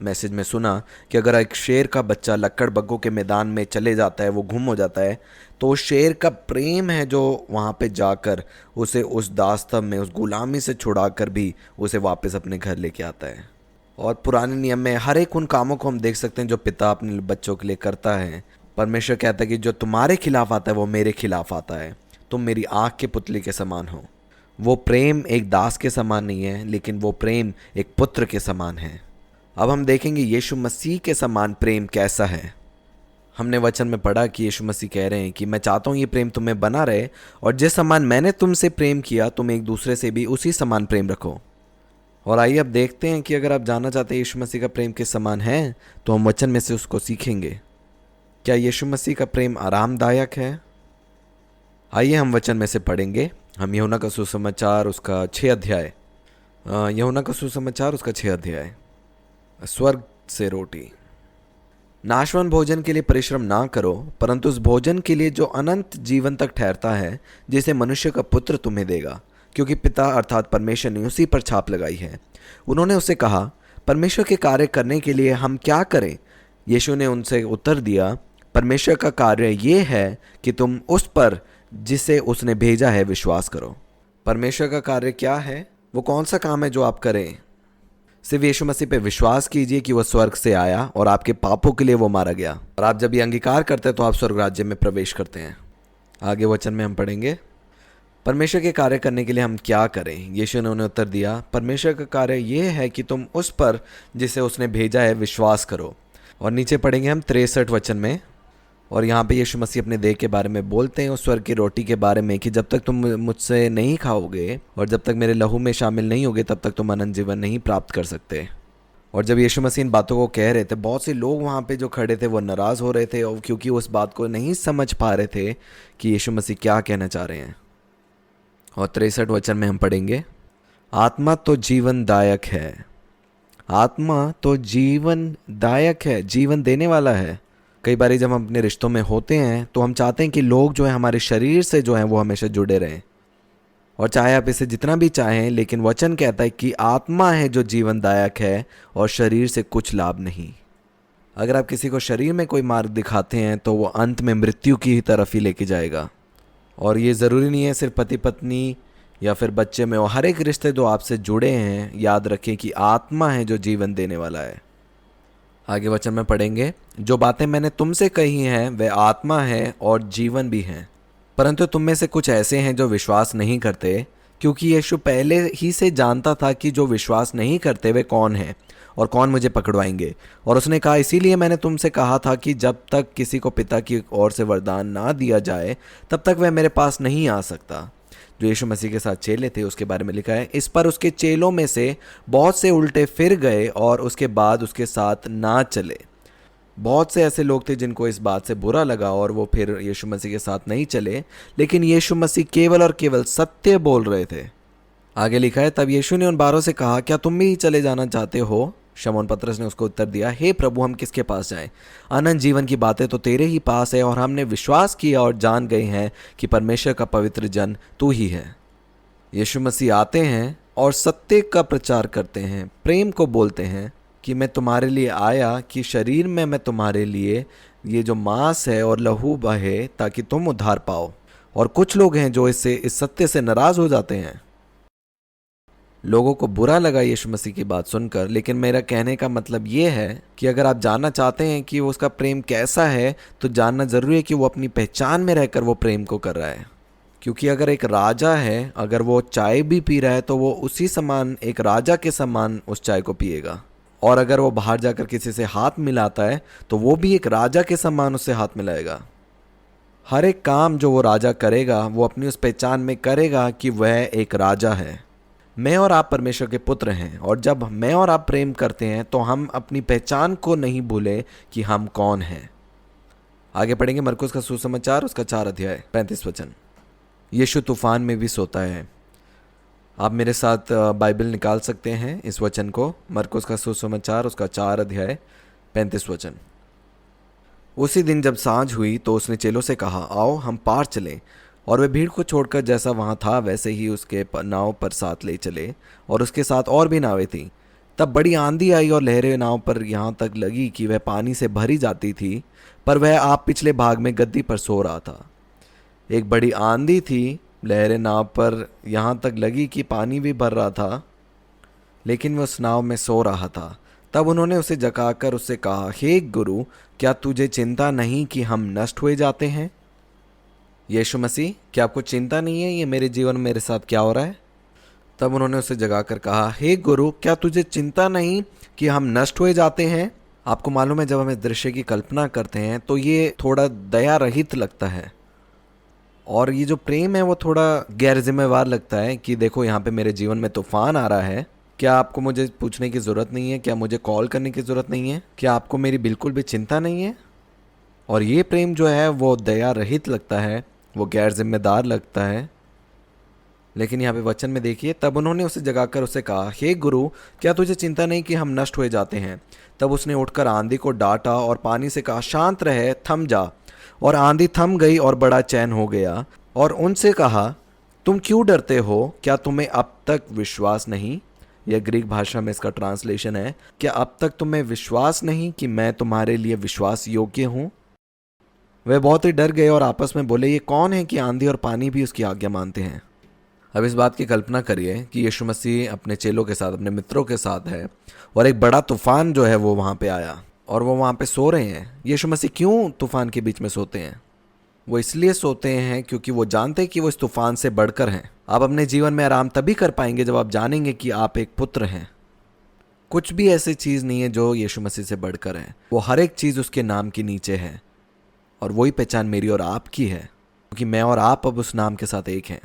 मैसेज में सुना कि अगर एक शेर का बच्चा लक्कड़बग्गों के मैदान में चले जाता है, वो गुम हो जाता है, तो उस शेर का प्रेम है जो वहाँ पे जाकर उसे उस दास्तव में, उस गुलामी से छुड़ाकर भी उसे वापस अपने घर लेके आता है। और पुराने नियम में हर एक उन कामों को हम देख सकते हैं जो पिता अपने बच्चों के लिए करता है। परमेश्वर कहता है कि जो तुम्हारे खिलाफ आता है वो मेरे खिलाफ आता है, तुम मेरी आँख के पुतले के समान हो। वो प्रेम एक दास के समान नहीं है, लेकिन वो प्रेम एक पुत्र के समान है। अब हम देखेंगे यीशु मसीह के समान प्रेम कैसा है। हमने वचन में पढ़ा कि यीशु मसीह कह रहे हैं कि मैं चाहता हूँ ये प्रेम तुम्हें बना रहे, और जिस समान मैंने तुमसे प्रेम किया तुम एक दूसरे से भी उसी समान प्रेम रखो। और आइए अब देखते हैं कि अगर आप जानना चाहते हैं यीशु मसीह का प्रेम किस समान है, तो हम वचन में से उसको सीखेंगे। क्या यीशु मसीह का प्रेम आरामदायक है? आइए हम वचन में से पढ़ेंगे। हम यूहन्ना का सुसमाचार उसका 6 अध्याय, यूहन्ना का सुसमाचार उसका 6 अध्याय। स्वर्ग से रोटी। नाशवान भोजन के लिए परिश्रम ना करो, परंतु उस भोजन के लिए जो अनंत जीवन तक ठहरता है, जिसे मनुष्य का पुत्र तुम्हें देगा, क्योंकि पिता अर्थात परमेश्वर ने उसी पर छाप लगाई है। उन्होंने उससे कहा, परमेश्वर के कार्य करने के लिए हम क्या करें? यीशु ने उनसे उत्तर दिया, परमेश्वर का कार्य ये है कि तुम उस पर जिसे उसने भेजा है विश्वास करो। परमेश्वर का कार्य क्या है? वो कौन सा काम है जो आप करें? सिर्फ यीशु मसीह पे विश्वास कीजिए कि वह स्वर्ग से आया और आपके पापों के लिए वो मारा गया, और आप जब ये अंगीकार करते हैं तो आप स्वर्ग राज्य में प्रवेश करते हैं। आगे वचन में हम पढ़ेंगे, परमेश्वर के कार्य करने के लिए हम क्या करें? यीशु ने उन्हें उत्तर दिया, परमेश्वर का कार्य ये है कि तुम उस पर जिसे उसने भेजा है विश्वास करो। और नीचे पढ़ेंगे हम 63 वचन में, और यहाँ पे यीशु मसीह अपने देह के बारे में बोलते हैं, उस स्वर्ग की रोटी के बारे में, कि जब तक तुम मुझसे नहीं खाओगे और जब तक मेरे लहू में शामिल नहीं होगे तब तक तुम अनंत जीवन नहीं प्राप्त कर सकते। और जब यीशु मसीह इन बातों को कह रहे थे, बहुत से लोग वहाँ पे जो खड़े थे वो नाराज़ हो रहे थे, और क्योंकि उस बात को नहीं समझ पा रहे थे कि यीशु मसीह क्या कहना चाह रहे हैं। और 63 वचन में हम पढ़ेंगे, आत्मा तो जीवनदायक है, आत्मा तो जीवनदायक है, जीवन देने वाला है। कई बार जब हम अपने रिश्तों में होते हैं तो हम चाहते हैं कि लोग जो है हमारे शरीर से जो है वो हमेशा जुड़े रहें, और चाहे आप इसे जितना भी चाहें, लेकिन वचन कहता है कि आत्मा है जो जीवनदायक है और शरीर से कुछ लाभ नहीं। अगर आप किसी को शरीर में कोई मार्ग दिखाते हैं तो वो अंत में मृत्यु की ही तरफ ही लेके जाएगा। और ये ज़रूरी नहीं है सिर्फ पति पत्नी या फिर बच्चे में, और हर एक रिश्ते जो आपसे जुड़े हैं, याद रखें कि आत्मा है जो जीवन देने वाला है। आगे वचन में पढ़ेंगे, जो बातें मैंने तुमसे कही हैं वे आत्मा है और जीवन भी हैं, परंतु तुम में से कुछ ऐसे हैं जो विश्वास नहीं करते। क्योंकि यीशु पहले ही से जानता था कि जो विश्वास नहीं करते वे कौन हैं और कौन मुझे पकड़वाएंगे। और उसने कहा, इसीलिए मैंने तुमसे कहा था कि जब तक किसी को पिता की ओर से वरदान ना दिया जाए तब तक वह मेरे पास नहीं आ सकता। जो यीशु मसीह के साथ चेले थे उसके बारे में लिखा है, इस पर उसके चेलों में से बहुत से उल्टे फिर गए और उसके बाद उसके साथ ना चले। बहुत से ऐसे लोग थे जिनको इस बात से बुरा लगा और वो फिर यीशु मसीह के साथ नहीं चले, लेकिन यीशु मसीह केवल और केवल सत्य बोल रहे थे। आगे लिखा है, तब यीशु ने उन 12 से कहा, क्या तुम भी चले जाना चाहते हो? शमौन पतरस ने उसको उत्तर दिया, हे प्रभु, हम किसके पास जाएं? अनंत जीवन की बातें तो तेरे ही पास है, और हमने विश्वास किया और जान गए हैं कि परमेश्वर का पवित्र जन तू ही है। यीशु मसीह आते हैं और सत्य का प्रचार करते हैं, प्रेम को बोलते हैं कि मैं तुम्हारे लिए आया, कि शरीर में मैं तुम्हारे लिए ये जो मांस है और लहू बहे ताकि तुम उद्धार पाओ। और कुछ लोग हैं जो इस सत्य से नाराज हो जाते हैं। लोगों को बुरा लगा यीशु मसीह की बात सुनकर, लेकिन मेरा कहने का मतलब ये है कि अगर आप जानना चाहते हैं कि उसका प्रेम कैसा है, तो जानना ज़रूरी है कि वो अपनी पहचान में रहकर वो प्रेम को कर रहा है। क्योंकि अगर एक राजा है, अगर वो चाय भी पी रहा है तो वो उसी समान, एक राजा के समान उस चाय को पिएगा। और अगर वो बाहर जाकर किसी से हाथ मिलाता है तो वो भी एक राजा के समान उससे हाथ मिलाएगा। हर एक काम जो वो राजा करेगा वो अपनी उस पहचान में करेगा कि वह एक राजा है। मैं और आप परमेश्वर के पुत्र हैं, और जब मैं और आप प्रेम करते हैं तो हम अपनी पहचान को नहीं भूले कि हम कौन हैं। आगे पढ़ेंगे मरकुस का सुसमाचार, उसका 4 अध्याय 35 वचन। यीशु तूफान में भी सोता है। आप मेरे साथ बाइबल निकाल सकते हैं इस वचन को, मरकुस का सुसमाचार, उसका 4 अध्याय 35 वचन। उसी दिन जब सांझ हुई तो उसने चेलों से कहा, आओ हम पार चलें। और वे भीड़ को छोड़कर जैसा वहाँ था वैसे ही उसके नाव पर साथ ले चले, और उसके साथ और भी नावें थीं। तब बड़ी आंधी आई और लहरें नाव पर यहाँ तक लगी कि वह पानी से भरी जाती थी, पर वह आप पिछले भाग में गद्दी पर सो रहा था। एक बड़ी आंधी थी, लहरें नाव पर यहाँ तक लगी कि पानी भी भर रहा था, लेकिन वह उस नाव में सो रहा था। तब उन्होंने उसे जगाकर उससे कहा, हे गुरु, क्या तुझे चिंता नहीं कि हम नष्ट हुए जाते हैं? यीशु मसीह, क्या आपको चिंता नहीं है ये मेरे जीवन में मेरे साथ क्या हो रहा है? तब उन्होंने उसे जगाकर कहा, हे गुरु, क्या तुझे चिंता नहीं कि हम नष्ट हुए जाते हैं? आपको मालूम है, जब हम इस दृश्य की कल्पना करते हैं तो ये थोड़ा दया रहित लगता है, और ये जो प्रेम है वो थोड़ा गैर जिम्मेवार लगता है कि देखो यहाँ पे मेरे जीवन में तूफान आ रहा है। क्या आपको मुझे पूछने की ज़रूरत नहीं है? क्या मुझे कॉल करने की ज़रूरत नहीं है? क्या आपको मेरी बिल्कुल भी चिंता नहीं है? और ये प्रेम जो है वो दया रहित लगता है, वो गैर जिम्मेदार लगता है। लेकिन यहाँ पे वचन में देखिए, तब उन्होंने उसे जगाकर उसे कहा, हे गुरु, क्या तुझे चिंता नहीं कि हम नष्ट हुए जाते हैं? तब उसने उठकर आंधी को डांटा और पानी से कहा, शांत रहे, थम जा। और आंधी थम गई और बड़ा चैन हो गया। और उनसे कहा, तुम क्यों डरते हो? क्या तुम्हें अब तक विश्वास नहीं? यह ग्रीक भाषा में इसका ट्रांसलेशन है, क्या अब तक तुम्हें विश्वास नहीं कि मैं तुम्हारे लिए विश्वास योग्य हूँ? वे बहुत ही डर गए और आपस में बोले, ये कौन है कि आंधी और पानी भी उसकी आज्ञा मानते हैं? अब इस बात की कल्पना करिए कि यीशु मसीह अपने चेलों के साथ, अपने मित्रों के साथ है, और एक बड़ा तूफान जो है वो वहाँ पे आया और वो वहाँ पे सो रहे हैं। यीशु मसीह क्यों तूफान के बीच में सोते हैं? वो इसलिए सोते हैं क्योंकि वो जानते हैं कि वो इस तूफान से बढ़कर हैं। आप अपने जीवन में आराम तभी कर पाएंगे जब आप जानेंगे कि आप एक पुत्र हैं। कुछ भी ऐसी चीज़ नहीं है जो यीशु मसीह से बढ़कर है। वो हर एक चीज़ उसके नाम के नीचे है, और वही पहचान मेरी और आपकी है, क्योंकि मैं और आप अब उस नाम के साथ एक हैं।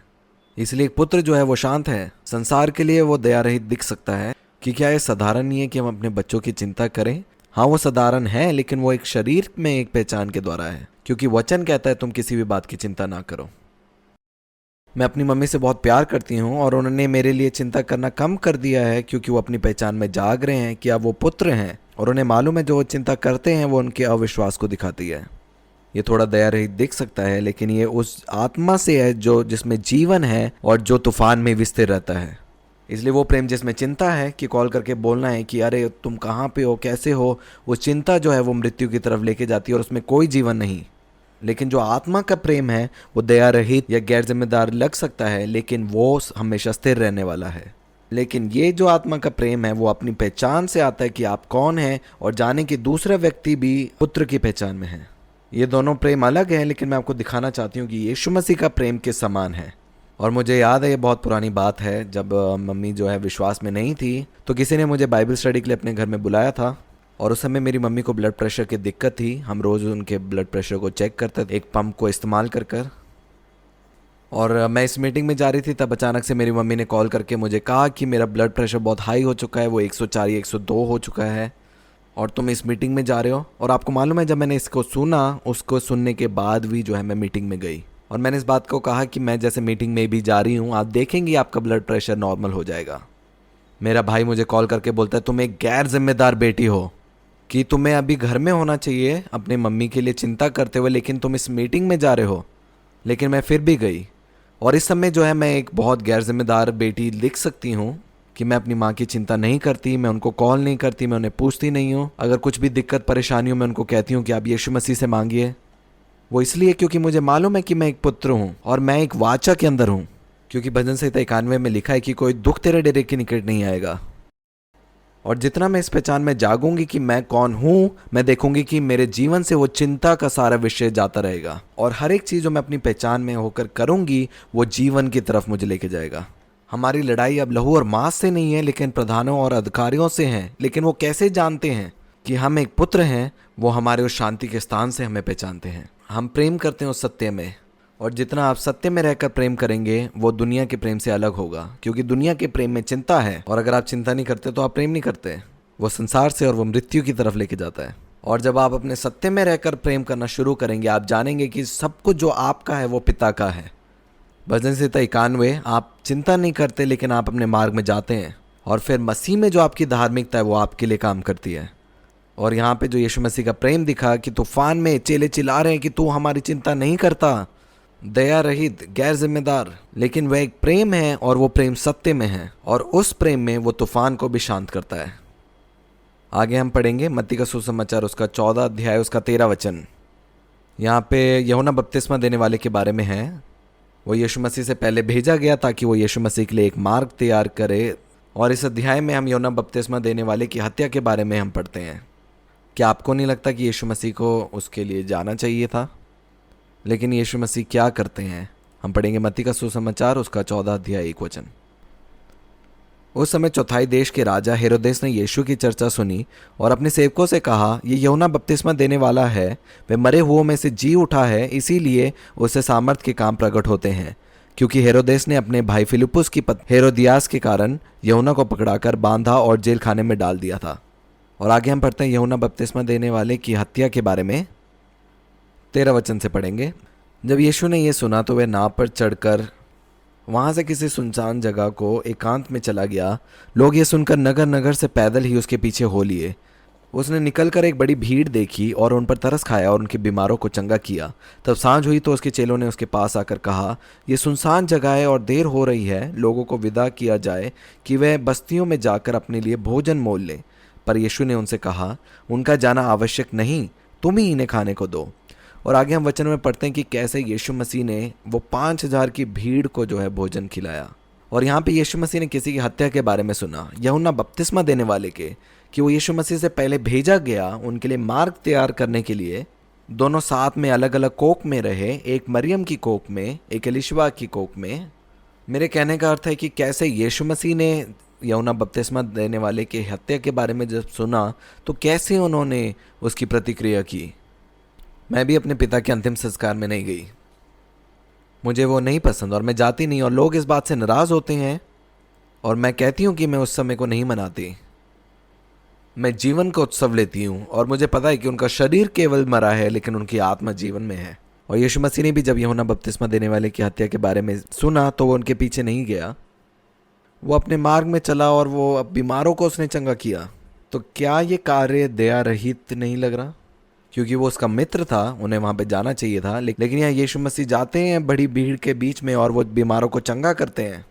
इसलिए एक पुत्र जो है वो शांत है। संसार के लिए वो दया रहित दिख सकता है कि क्या ये साधारण नहीं है कि हम अपने बच्चों की चिंता करें? हाँ, वो साधारण है, लेकिन वो एक शरीर में एक पहचान के द्वारा है, क्योंकि वचन कहता है तुम किसी भी बात की चिंता ना करो। मैं अपनी मम्मी से बहुत प्यार करती हूँ, और उन्होंने मेरे लिए चिंता करना कम कर दिया है, क्योंकि वो अपनी पहचान में जाग रहे हैं कि अब वो पुत्र हैं, और उन्हें मालूम है जो वो चिंता करते हैं वो उनके अविश्वास को दिखाती है। ये थोड़ा दया रहित दिख सकता है, लेकिन ये उस आत्मा से है जो जिसमें जीवन है और जो तूफान में भी स्थिर रहता है। इसलिए वो प्रेम जिसमें चिंता है कि कॉल करके बोलना है कि अरे तुम कहाँ पे हो, कैसे हो, वो चिंता जो है वो मृत्यु की तरफ लेके जाती है और उसमें कोई जीवन नहीं। लेकिन जो आत्मा का प्रेम है वो दया रहित या गैर जिम्मेदार लग सकता है, लेकिन वो हमेशा स्थिर रहने वाला है। लेकिन ये जो आत्मा का प्रेम है वो अपनी पहचान से आता है कि आप कौन हैं, और जाने कि दूसरा व्यक्ति भी पुत्र की पहचान में है। ये दोनों प्रेम अलग हैं, लेकिन मैं आपको दिखाना चाहती हूँ कि यीशु मसीह का प्रेम किस समान है। और मुझे याद है, ये बहुत पुरानी बात है, जब मम्मी जो है विश्वास में नहीं थी तो किसी ने मुझे बाइबल स्टडी के लिए अपने घर में बुलाया था, और उस समय मेरी मम्मी को ब्लड प्रेशर की दिक्कत थी। हम रोज़ उनके ब्लड प्रेशर को चेक करते थे एक पंप को इस्तेमाल कर। और मैं इस मीटिंग में जा रही थी, तब अचानक से मेरी मम्मी ने कॉल करके मुझे कहा कि मेरा ब्लड प्रेशर बहुत हाई हो चुका है, वो 104 या 102 हो चुका है, और तुम इस मीटिंग में जा रहे हो। और आपको मालूम है, जब मैंने इसको सुना, उसको सुनने के बाद भी जो है मैं मीटिंग में गई, और मैंने इस बात को कहा कि मैं जैसे मीटिंग में भी जा रही हूँ, आप देखेंगे आपका ब्लड प्रेशर नॉर्मल हो जाएगा। मेरा भाई मुझे कॉल करके बोलता है, तुम एक गैर जिम्मेदार बेटी हो, कि तुम्हें अभी घर में होना चाहिए अपने मम्मी के लिए चिंता करते हुए, लेकिन तुम इस मीटिंग में जा रहे हो। लेकिन मैं फिर भी गई, और इस समय जो है मैं एक बहुत गैर जिम्मेदार बेटी लिख सकती हूँ कि मैं अपनी माँ की चिंता नहीं करती, मैं उनको कॉल नहीं करती, मैं उन्हें पूछती नहीं हूँ। अगर कुछ भी दिक्कत परेशानी हो मैं उनको कहती हूँ कि आप यीशु मसीह से मांगिए। वो इसलिए क्योंकि मुझे मालूम है कि मैं एक पुत्र हूँ और मैं एक वाचा के अंदर हूँ, क्योंकि भजन संहिता 91 में लिखा है कि कोई दुख तेरे डेरे के निकट नहीं आएगा। और जितना मैं इस पहचान में जागूंगी कि मैं कौन हूँ, मैं देखूंगी कि मेरे जीवन से वो चिंता का सारा विषय जाता रहेगा, और हर एक चीज़ जो मैं अपनी पहचान में होकर करूंगी वो जीवन की तरफ मुझे लेके जाएगा। हमारी लड़ाई अब लहू और मांस से नहीं है, लेकिन प्रधानों और अधिकारियों से है। लेकिन वो कैसे जानते हैं कि हम एक पुत्र हैं? वो हमारे उस शांति के स्थान से हमें पहचानते हैं। हम प्रेम करते हैं उस सत्य में, और जितना आप सत्य में रहकर प्रेम करेंगे वो दुनिया के प्रेम से अलग होगा, क्योंकि दुनिया के प्रेम में चिंता है, और अगर आप चिंता नहीं करते तो आप प्रेम नहीं करते। वो संसार से और वो मृत्यु की तरफ लेके जाता है। और जब आप अपने सत्य में रहकर प्रेम करना शुरू करेंगे, आप जानेंगे कि सब कुछ जो आपका है वो पिता का है। भजन संहिता 91। आप चिंता नहीं करते लेकिन आप अपने मार्ग में जाते हैं, और फिर मसीह में जो आपकी धार्मिकता है वो आपके लिए काम करती है। और यहाँ पे जो यीशु मसीह का प्रेम दिखा कि तूफान में चेले चिल्ला रहे हैं कि तू हमारी चिंता नहीं करता, दया रहित, गैर जिम्मेदार, लेकिन वह एक प्रेम है और वो प्रेम सत्य में है, और उस प्रेम में वो तूफान को भी शांत करता है। आगे हम पढ़ेंगे मत्ती का सुसमाचार उसका 14 अध्याय उसका 13 वचन। यहाँ पे यूहन्ना बपतिस्मा देने वाले के बारे में है। वो यीशु मसीह से पहले भेजा गया ताकि वो यीशु मसीह के लिए एक मार्ग तैयार करे। और इस अध्याय में हम यूहन्ना बपतिस्मा देने वाले की हत्या के बारे में हम पढ़ते हैं। क्या आपको नहीं लगता कि यीशु मसीह को उसके लिए जाना चाहिए था? लेकिन यीशु मसीह क्या करते हैं? हम पढ़ेंगे मत्ती का सुसमाचार उसका 14 अध्याय 1 वचन। उस समय चौथाई देश के राजा हेरोदेस ने यीशु की चर्चा सुनी और अपने सेवकों से कहा, ये यूहन्ना बपतिस्मा देने वाला है, वह मरे हुओं में से जी उठा है, इसीलिए उससे सामर्थ के काम प्रकट होते हैं। क्योंकि हेरोदेस ने अपने भाई फिलिपुस की पत्नी हेरोदियास के कारण यूहन्ना को पकड़ाकर बांधा और जेल खाने में डाल दिया था। और आगे हम पढ़ते हैं यूहन्ना बपतिस्मा देने वाले की हत्या के बारे में। 13 वचन से पढ़ेंगे। जब यीशु ने यह सुना तो वह नाव पर चढ़कर वहां से किसी सुनसान जगह को एकांत में चला गया। लोग ये सुनकर नगर नगर से पैदल ही उसके पीछे हो लिए। उसने निकलकर एक बड़ी भीड़ देखी और उन पर तरस खाया और उनके बीमारों को चंगा किया। तब सांझ हुई तो उसके चेलों ने उसके पास आकर कहा, ये सुनसान जगह है और देर हो रही है, लोगों को विदा किया जाए कि वह बस्तियों में जाकर अपने लिए भोजन मोल लें। पर यीशु ने उनसे कहा, उनका जाना आवश्यक नहीं, तुम ही इन्हें खाने को दो। और आगे हम वचन में पढ़ते हैं कि कैसे यीशु मसीह ने वो 5000 की भीड़ को जो है भोजन खिलाया। और यहाँ पे यीशु मसीह ने किसी की हत्या के बारे में सुना, यूहन्ना बपतिस्मा देने वाले के, कि वो यीशु मसीह से पहले भेजा गया उनके लिए मार्ग तैयार करने के लिए। दोनों साथ में अलग अलग कोख में रहे, एक मरियम की कोख में, एक एलिशबा की कोख में। मेरे कहने का अर्थ है कि कैसे यीशु मसीह ने यूहन्ना बपतिस्मा देने वाले के हत्या के बारे में जब सुना तो कैसे उन्होंने उसकी प्रतिक्रिया की। मैं भी अपने पिता के अंतिम संस्कार में नहीं गई, मुझे वो नहीं पसंद और मैं जाती नहीं, और लोग इस बात से नाराज़ होते हैं और मैं कहती हूँ कि मैं उस समय को नहीं मनाती। मैं जीवन का उत्सव लेती हूँ और मुझे पता है कि उनका शरीर केवल मरा है लेकिन उनकी आत्मा जीवन में है। और यीशु मसीह ने भी जब यूहन्ना बपतिस्मा देने वाले की हत्या के बारे में सुना तो वो उनके पीछे नहीं गया, वो अपने मार्ग में चला और वो बीमारों को उसने चंगा किया। तो क्या ये कार्य दया रहित नहीं लग रहा? क्योंकि वो उसका मित्र था, उन्हें वहां पे जाना चाहिए था, लेकिन यहाँ यीशु मसीह जाते हैं बड़ी भीड़ के बीच में और वो बीमारों को चंगा करते हैं।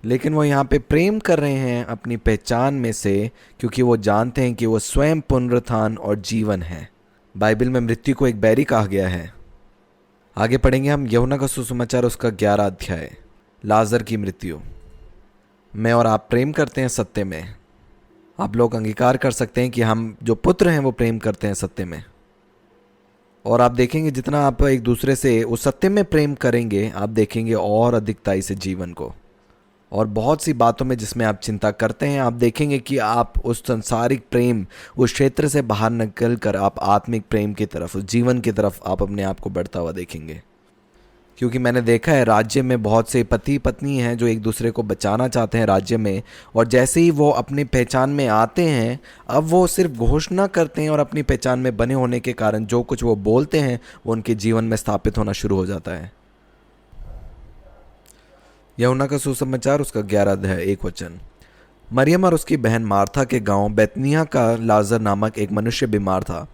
लेकिन वो यहाँ पे प्रेम कर रहे हैं अपनी पहचान में से, क्योंकि वो जानते हैं कि वो स्वयं पुनरुत्थान और जीवन है। बाइबल में मृत्यु को एक बैरी कहा गया है। आगे पढ़ेंगे हम यूहन्ना का सुसमाचार उसका 11 अध्याय, लाजर की मृत्यु। मैं और आप प्रेम करते हैं सत्य में। आप लोग अंगीकार कर सकते हैं कि हम जो पुत्र हैं वो प्रेम करते हैं सत्य में। और आप देखेंगे जितना आप एक दूसरे से उस सत्य में प्रेम करेंगे, आप देखेंगे और अधिकताई से जीवन को। और बहुत सी बातों में जिसमें आप चिंता करते हैं, आप देखेंगे कि आप उस सांसारिक प्रेम, उस क्षेत्र से बाहर निकल कर आप आत्मिक प्रेम की तरफ, उस जीवन की तरफ आप अपने आप को बढ़ता हुआ देखेंगे। क्योंकि मैंने देखा है राज्य में बहुत से पति पत्नी हैं जो एक दूसरे को बचाना चाहते हैं राज्य में, और जैसे ही वो अपनी पहचान में आते हैं, अब वो सिर्फ घोषणा करते हैं और अपनी पहचान में बने होने के कारण जो कुछ वो बोलते हैं वो उनके जीवन में स्थापित होना शुरू हो जाता है। यूहन्ना का सुसमाचार उसका 11 अध्याय 1 वचन। मरियम और उसकी बहन मार्था के गांव बैतनिय्याह का लाजर नामक एक मनुष्य बीमार था।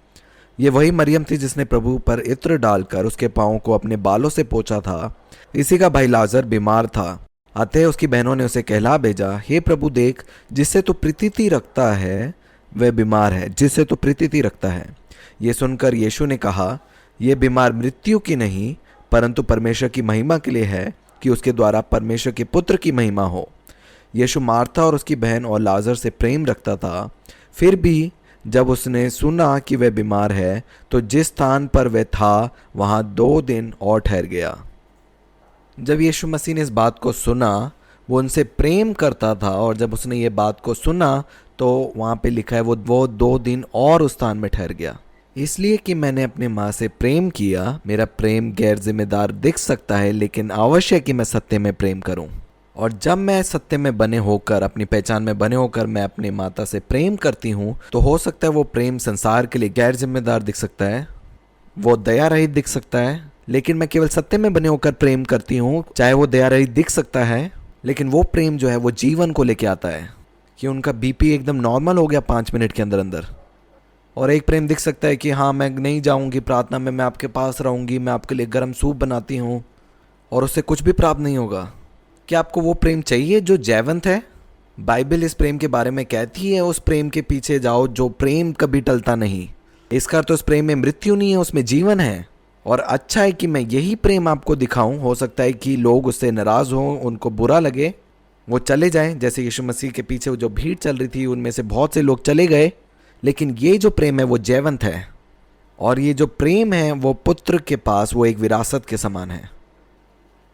ये वही मरियम थी जिसने प्रभु पर इत्र डालकर उसके पांवों को अपने बालों से पोंछा था। इसी का भाई लाजर बीमार था। अतः उसकी बहनों ने उसे कहला भेजा, हे प्रभु देख, जिससे तू प्रीति रखता है वह बीमार है, जिससे तू प्रीति रखता है। ये सुनकर यीशु ने कहा, यह बीमार मृत्यु की नहीं परंतु परमेश्वर की महिमा के लिए है, कि उसके द्वारा परमेश्वर के पुत्र की महिमा हो। यीशु मार्था और उसकी बहन और लाजर से प्रेम रखता था। फिर भी जब उसने सुना कि वह बीमार है तो जिस स्थान पर वह था वहां 2 दिन और ठहर गया। जब यीशु मसीह ने इस बात को सुना, वो उनसे प्रेम करता था, और जब उसने ये बात को सुना तो वहां पे लिखा है वो 2 दिन और उस स्थान में ठहर गया। इसलिए कि मैंने अपने माँ से प्रेम किया। मेरा प्रेम गैर जिम्मेदार दिख सकता है, लेकिन आवश्यक कि मैं सत्य में प्रेम करूं। और जब मैं सत्य में बने होकर, अपनी पहचान में बने होकर मैं अपनी माता से प्रेम करती हूँ, तो हो सकता है वो प्रेम संसार के लिए गैर जिम्मेदार दिख सकता है, वो दया रहित दिख सकता है, लेकिन मैं केवल सत्य में बने होकर प्रेम करती हूँ, चाहे वो दया रहित दिख सकता है, लेकिन वो प्रेम जो है वो जीवन को लेके आता है कि उनका बीपी एकदम नॉर्मल हो गया 5 मिनट के अंदर अंदर। और एक प्रेम दिख सकता है कि हाँ, मैं नहीं जाऊँगी प्रार्थना में, मैं आपके पास रहूँगी, मैं आपके लिए गर्म सूप बनाती हूँ, और उससे कुछ भी प्राप्त नहीं होगा। क्या आपको वो प्रेम चाहिए जो जैवंत है? बाइबल इस प्रेम के बारे में कहती है, उस प्रेम के पीछे जाओ जो प्रेम कभी टलता नहीं। इसका अर्थ उस प्रेम में मृत्यु नहीं है, उसमें जीवन है। और अच्छा है कि मैं यही प्रेम आपको दिखाऊं। हो सकता है कि लोग उससे नाराज हों, उनको बुरा लगे, वो चले जाएं। जैसे यीशु मसीह के पीछे जो भीड़ चल रही थी उनमें से बहुत से लोग चले गए, लेकिन ये जो प्रेम है वो जैवंत है। और ये जो प्रेम है वो पुत्र के पास वो एक विरासत के समान है।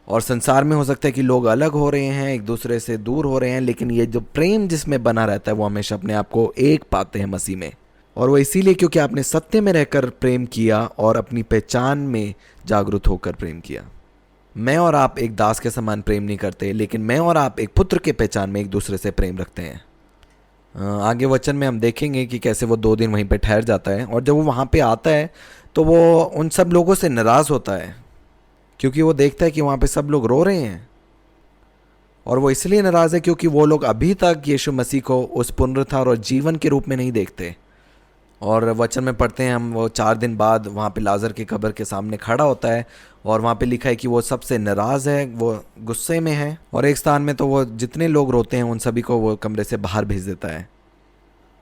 और संसार में हो सकता है कि लोग अलग हो रहे हैं, एक दूसरे से दूर हो रहे हैं, लेकिन ये जो प्रेम जिसमें बना रहता है वो हमेशा अपने आप को एक पाते हैं मसीह में। और वो इसीलिए क्योंकि आपने सत्य में रहकर प्रेम किया और अपनी पहचान में जागरूक होकर प्रेम किया। मैं और आप एक दास के समान प्रेम नहीं करते, लेकिन मैं और आप एक पुत्र के पहचान में एक दूसरे से प्रेम रखते हैं। आगे वचन में हम देखेंगे कि कैसे वो 2 दिन वहीं पे ठहर जाता है, और जब वो वहाँ पे आता है तो वो उन सब लोगों से नाराज़ होता है, क्योंकि वो देखता है कि वहाँ पे सब लोग रो रहे हैं। और वो इसलिए नाराज़ है क्योंकि वो लोग अभी तक यीशु मसीह को उस पुनरुत्थान और जीवन के रूप में नहीं देखते। और वचन में पढ़ते हैं हम, वो 4 दिन बाद वहाँ पे लाजर की कब्र के सामने खड़ा होता है, और वहाँ पे लिखा है कि वो सबसे नाराज़ है, वो गुस्से में है। और एक स्थान में तो वो जितने लोग रोते हैं उन सभी को वो कमरे से बाहर भेज देता है।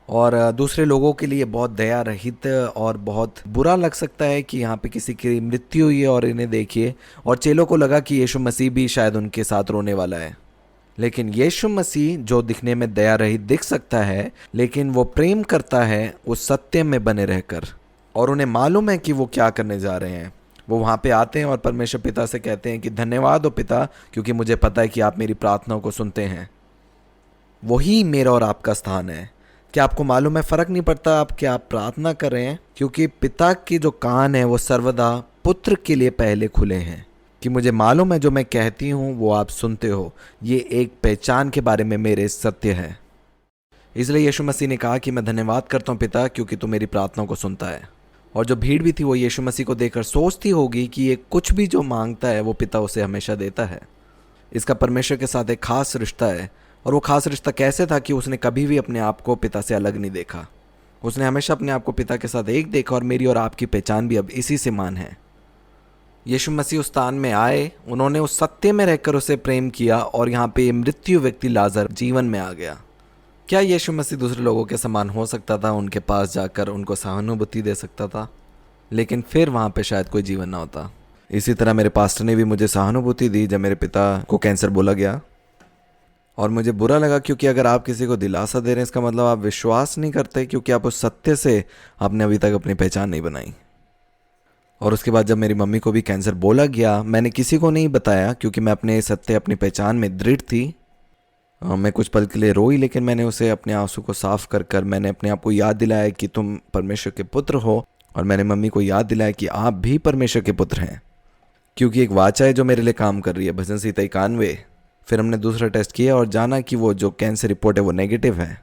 और दूसरे लोगों के लिए बहुत दया रहित और बहुत बुरा लग सकता है कि यहाँ पे किसी की मृत्यु हुई है और इन्हें देखिए। और चेलों को लगा कि यीशु मसीह भी शायद उनके साथ रोने वाला है, लेकिन यीशु मसीह जो दिखने में दया रहित दिख सकता है, लेकिन वो प्रेम करता है उस सत्य में बने रहकर। और उन्हें मालूम है कि वो क्या करने जा रहे हैं। वो वहाँ पे आते हैं और परमेश्वर पिता से कहते हैं कि धन्यवाद हो पिता, क्योंकि मुझे पता है कि आप मेरी प्रार्थनाओं को सुनते हैं। वही मेरा और आपका स्थान है। क्या आपको मालूम है, फ़र्क नहीं पड़ता आप क्या प्रार्थना कर रहे हैं, क्योंकि पिता के जो कान हैं वो सर्वदा पुत्र के लिए पहले खुले हैं, कि मुझे मालूम है जो मैं कहती हूँ वो आप सुनते हो। ये एक पहचान के बारे में मेरे सत्य है। इसलिए यीशु मसीह ने कहा कि मैं धन्यवाद करता हूँ पिता, क्योंकि तू मेरी प्रार्थनाओं को सुनता है। और जो भीड़ भी थी वो यीशु मसीह को देखकर सोचती होगी कि ये कुछ भी जो मांगता है वो पिता उसे हमेशा देता है। इसका परमेश्वर के साथ एक खास रिश्ता है। और वो खास रिश्ता कैसे था कि उसने कभी भी अपने आप को पिता से अलग नहीं देखा। उसने हमेशा अपने आप को पिता के साथ एक देखा, और मेरी और आपकी पहचान भी अब इसी से मान है। यीशु मसीह उस स्थान में आए, उन्होंने उस सत्य में रहकर उसे प्रेम किया, और यहाँ पे मृत्यु व्यक्ति लाजर जीवन में आ गया। क्या यीशु मसीह दूसरे लोगों के समान हो सकता था? उनके पास जाकर उनको सहानुभूति दे सकता था, लेकिन फिर वहाँ पे शायद कोई जीवन ना होता। इसी तरह मेरे पास्टर ने भी मुझे सहानुभूति दी जब मेरे पिता को कैंसर बोला गया, और मुझे बुरा लगा, क्योंकि अगर आप किसी को दिलासा दे रहे हैं इसका मतलब आप विश्वास नहीं करते, क्योंकि आप उस सत्य से आपने अभी तक अपनी पहचान नहीं बनाई। और उसके बाद जब मेरी मम्मी को भी कैंसर बोला गया, मैंने किसी को नहीं बताया, क्योंकि मैं अपने सत्य, अपनी पहचान में दृढ़ थी। मैं कुछ पल के लिए रोई, लेकिन मैंने उसे अपने आंसू को साफ कर कर मैंने अपने आप को याद दिलाया कि तुम परमेश्वर के पुत्र हो, और मैंने मम्मी को याद दिलाया कि आप भी परमेश्वर के पुत्र हैं, क्योंकि एक वाचा है जो मेरे लिए काम कर रही है, भजन संहिता 91। फिर हमने दूसरा टेस्ट किया और जाना कि वो जो कैंसर रिपोर्ट है वो नेगेटिव है।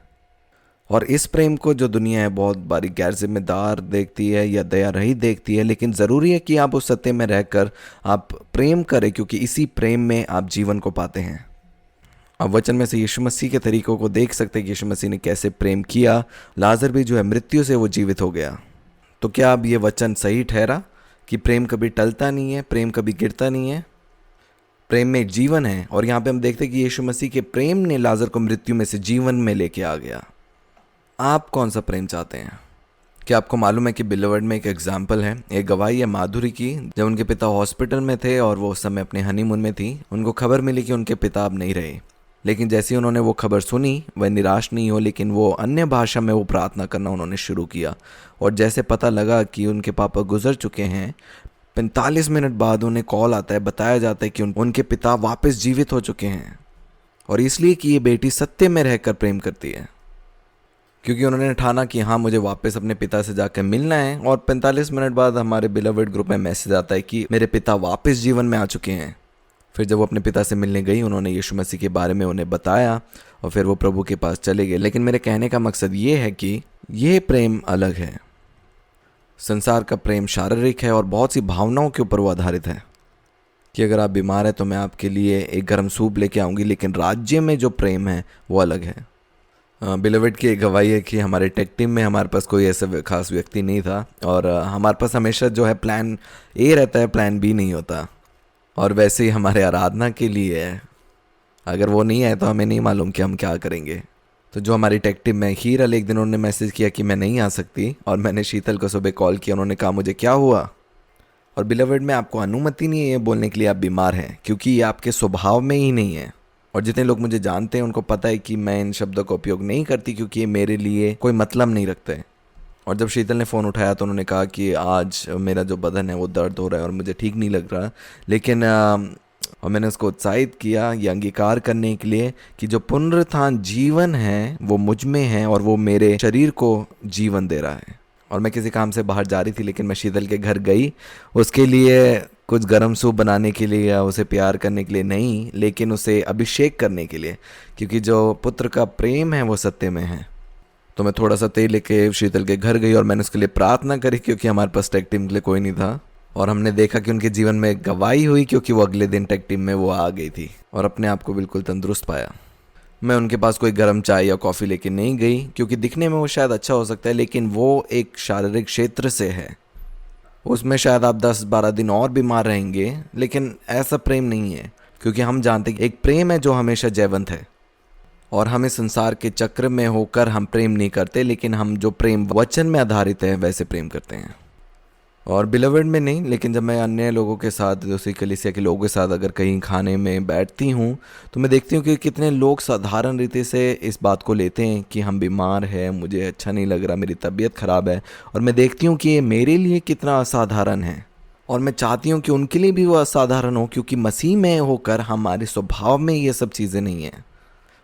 और इस प्रेम को जो दुनिया है बहुत बारी गैर जिम्मेदार देखती है या दया रहित देखती है, लेकिन ज़रूरी है कि आप उस सत्य में रहकर आप प्रेम करें, क्योंकि इसी प्रेम में आप जीवन को पाते हैं। अब वचन में से यीशु मसीह के तरीकों को देख सकते हैं कि यीशु मसीह ने कैसे प्रेम किया। लाजर भी जो है मृत्यु से वो जीवित हो गया। तो क्या अब ये वचन सही ठहरा कि प्रेम कभी टलता नहीं है, प्रेम कभी गिरता नहीं है, प्रेम में जीवन है। और यहाँ पे हम देखते हैं कि यीशु मसीह के प्रेम ने लाजर को मृत्यु में से जीवन में लेके आ गया। आप कौन सा प्रेम चाहते हैं? क्या आपको मालूम है कि बिलवर्ड में एक एग्जाम्पल है, एक गवाही है माधुरी की। जब उनके पिता हॉस्पिटल में थे और वो उस समय अपने हनीमून में थी, उनको खबर मिली कि उनके पिता अब नहीं रहे। लेकिन जैसे ही उन्होंने वो खबर सुनी, वह निराश नहीं हो, लेकिन वो अन्य भाषा में वो प्रार्थना करना उन्होंने शुरू किया। और जैसे पता लगा कि उनके पापा गुजर चुके हैं, 45 मिनट बाद उन्हें कॉल आता है, बताया जाता है कि उनके पिता वापस जीवित हो चुके हैं। और इसलिए कि ये बेटी सत्य में रहकर प्रेम करती है, क्योंकि उन्होंने ठाना कि हाँ, मुझे वापस अपने पिता से जाकर मिलना है। और 45 मिनट बाद हमारे बिलवर्ड ग्रुप में मैसेज आता है कि मेरे पिता वापस जीवन में आ चुके हैं। फिर जब वो अपने पिता से मिलने गई, उन्होंने यीशु मसीह के बारे में उन्हें बताया और फिर वो प्रभु के पास चले गए। लेकिन मेरे कहने का मकसद ये है कि ये प्रेम अलग है। संसार का प्रेम शारीरिक है और बहुत सी भावनाओं के ऊपर वो आधारित है कि अगर आप बीमार हैं तो मैं आपके लिए एक गर्म सूप लेके आऊँगी, लेकिन राज्य में जो प्रेम है वो अलग है। बिलवड की एक गवाही है कि हमारे टेक टीम में हमारे पास कोई ऐसा खास व्यक्ति नहीं था और हमारे पास हमेशा जो है प्लान ए रहता है, प्लान बी नहीं होता। और वैसे ही हमारे आराधना के लिए है, अगर वो नहीं आए तो हमें नहीं मालूम कि हम क्या करेंगे। तो जो हमारी टेक टीम में हीरल, एक दिन उन्होंने मैसेज किया कि मैं नहीं आ सकती और मैंने शीतल को सुबह कॉल किया। उन्होंने कहा मुझे क्या हुआ। और बिलवड में आपको अनुमति नहीं है ये बोलने के लिए आप बीमार हैं, क्योंकि ये आपके स्वभाव में ही नहीं है। और जितने लोग मुझे जानते हैं उनको पता है कि मैं इन शब्दों का उपयोग नहीं करती, क्योंकि ये मेरे लिए कोई मतलब नहीं रखते। और जब शीतल ने फ़ोन उठाया तो उन्होंने कहा कि आज मेरा जो बदन है वो दर्द हो रहा है और मुझे ठीक नहीं लग रहा। लेकिन और मैंने उसको उत्साहित किया ये अंगीकार करने के लिए कि जो पुनरुत्थान जीवन है वो मुझ में है और वो मेरे शरीर को जीवन दे रहा है। और मैं किसी काम से बाहर जा रही थी, लेकिन मैं शीतल के घर गई उसके लिए कुछ गर्म सूप बनाने के लिए या उसे प्यार करने के लिए नहीं, लेकिन उसे अभिषेक करने के लिए, क्योंकि जो पुत्र का प्रेम है वो सत्य में है। तो मैं थोड़ा सा तेल लेके शीतल के घर गई और मैंने उसके लिए प्रार्थना करी, क्योंकि हमारे पास टेक टीम के लिए कोई नहीं था। और हमने देखा कि उनके जीवन में गवाही हुई, क्योंकि वो अगले दिन टेक टीम में वो आ गई थी और अपने आप को बिल्कुल तंदुरुस्त पाया। मैं उनके पास कोई गर्म चाय या कॉफ़ी लेके नहीं गई, क्योंकि दिखने में वो शायद अच्छा हो सकता है, लेकिन वो एक शारीरिक क्षेत्र से है। उसमें शायद आप 10-12 दिन और बीमार रहेंगे, लेकिन ऐसा प्रेम नहीं है, क्योंकि हम जानते हैं कि एक प्रेम है जो हमेशा जयवंत है। और हमें संसार के चक्र में होकर हम प्रेम नहीं करते, लेकिन हम जो प्रेम वचन में आधारित है वैसे प्रेम करते हैं। और बिलवड में नहीं, लेकिन जब मैं अन्य लोगों के साथ, दूसरी कलीसिया के लोगों के साथ अगर कहीं खाने में बैठती हूँ तो मैं देखती हूँ कि कितने लोग साधारण रीति से इस बात को लेते हैं कि हम बीमार हैं, मुझे अच्छा नहीं लग रहा, मेरी तबीयत ख़राब है। और मैं देखती हूँ कि ये मेरे लिए कितना असाधारण है और मैं चाहती हूँ कि उनके लिए भी वो असाधारण हो, क्योंकि मसीह में होकर हमारे स्वभाव में ये सब चीज़ें नहीं हैं।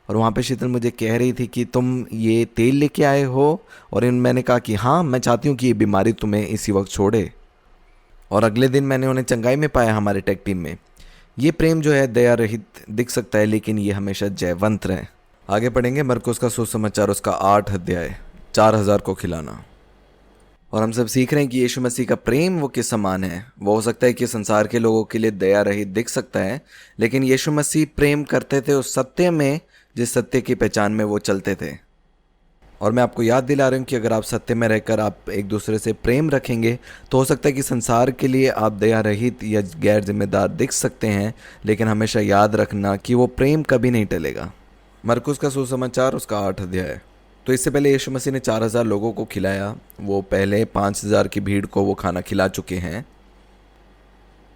और वहाँ पे शीतल मुझे कह रही थी कि तुम ये तेल लेके आए हो, और मैंने कहा कि हाँ, मैं चाहती हूँ कि ये बीमारी तुम्हें इसी वक्त छोड़े। और अगले दिन मैंने उन्हें चंगाई में पाया हमारे टेक टीम में। ये प्रेम जो है दया रहित दिख सकता है, लेकिन ये हमेशा जयवंत रहे। आगे पढ़ेंगे मरकुस का सुसमाचार, उसका 8 अध्याय, 4000 को खिलाना। और हम सब सीख रहे हैं कि यीशु मसीह का प्रेम वो किस समान है। वो हो सकता है कि संसार के लोगों के लिए दया रहित दिख सकता है, लेकिन यीशु मसीह प्रेम करते थे उस सत्य में जिस सत्य की पहचान में वो चलते थे। और मैं आपको याद दिला रहा हूँ कि अगर आप सत्य में रहकर आप एक दूसरे से प्रेम रखेंगे तो हो सकता है कि संसार के लिए आप दया रहित या गैर जिम्मेदार दिख सकते हैं, लेकिन हमेशा याद रखना कि वो प्रेम कभी नहीं टलेगा। मरकुस का सुसमाचार, उसका 8 अध्याय। तो इससे पहले यीशु मसीह ने 4000 लोगों को खिलाया। वो पहले 5000 की भीड़ को वो खाना खिला चुके हैं।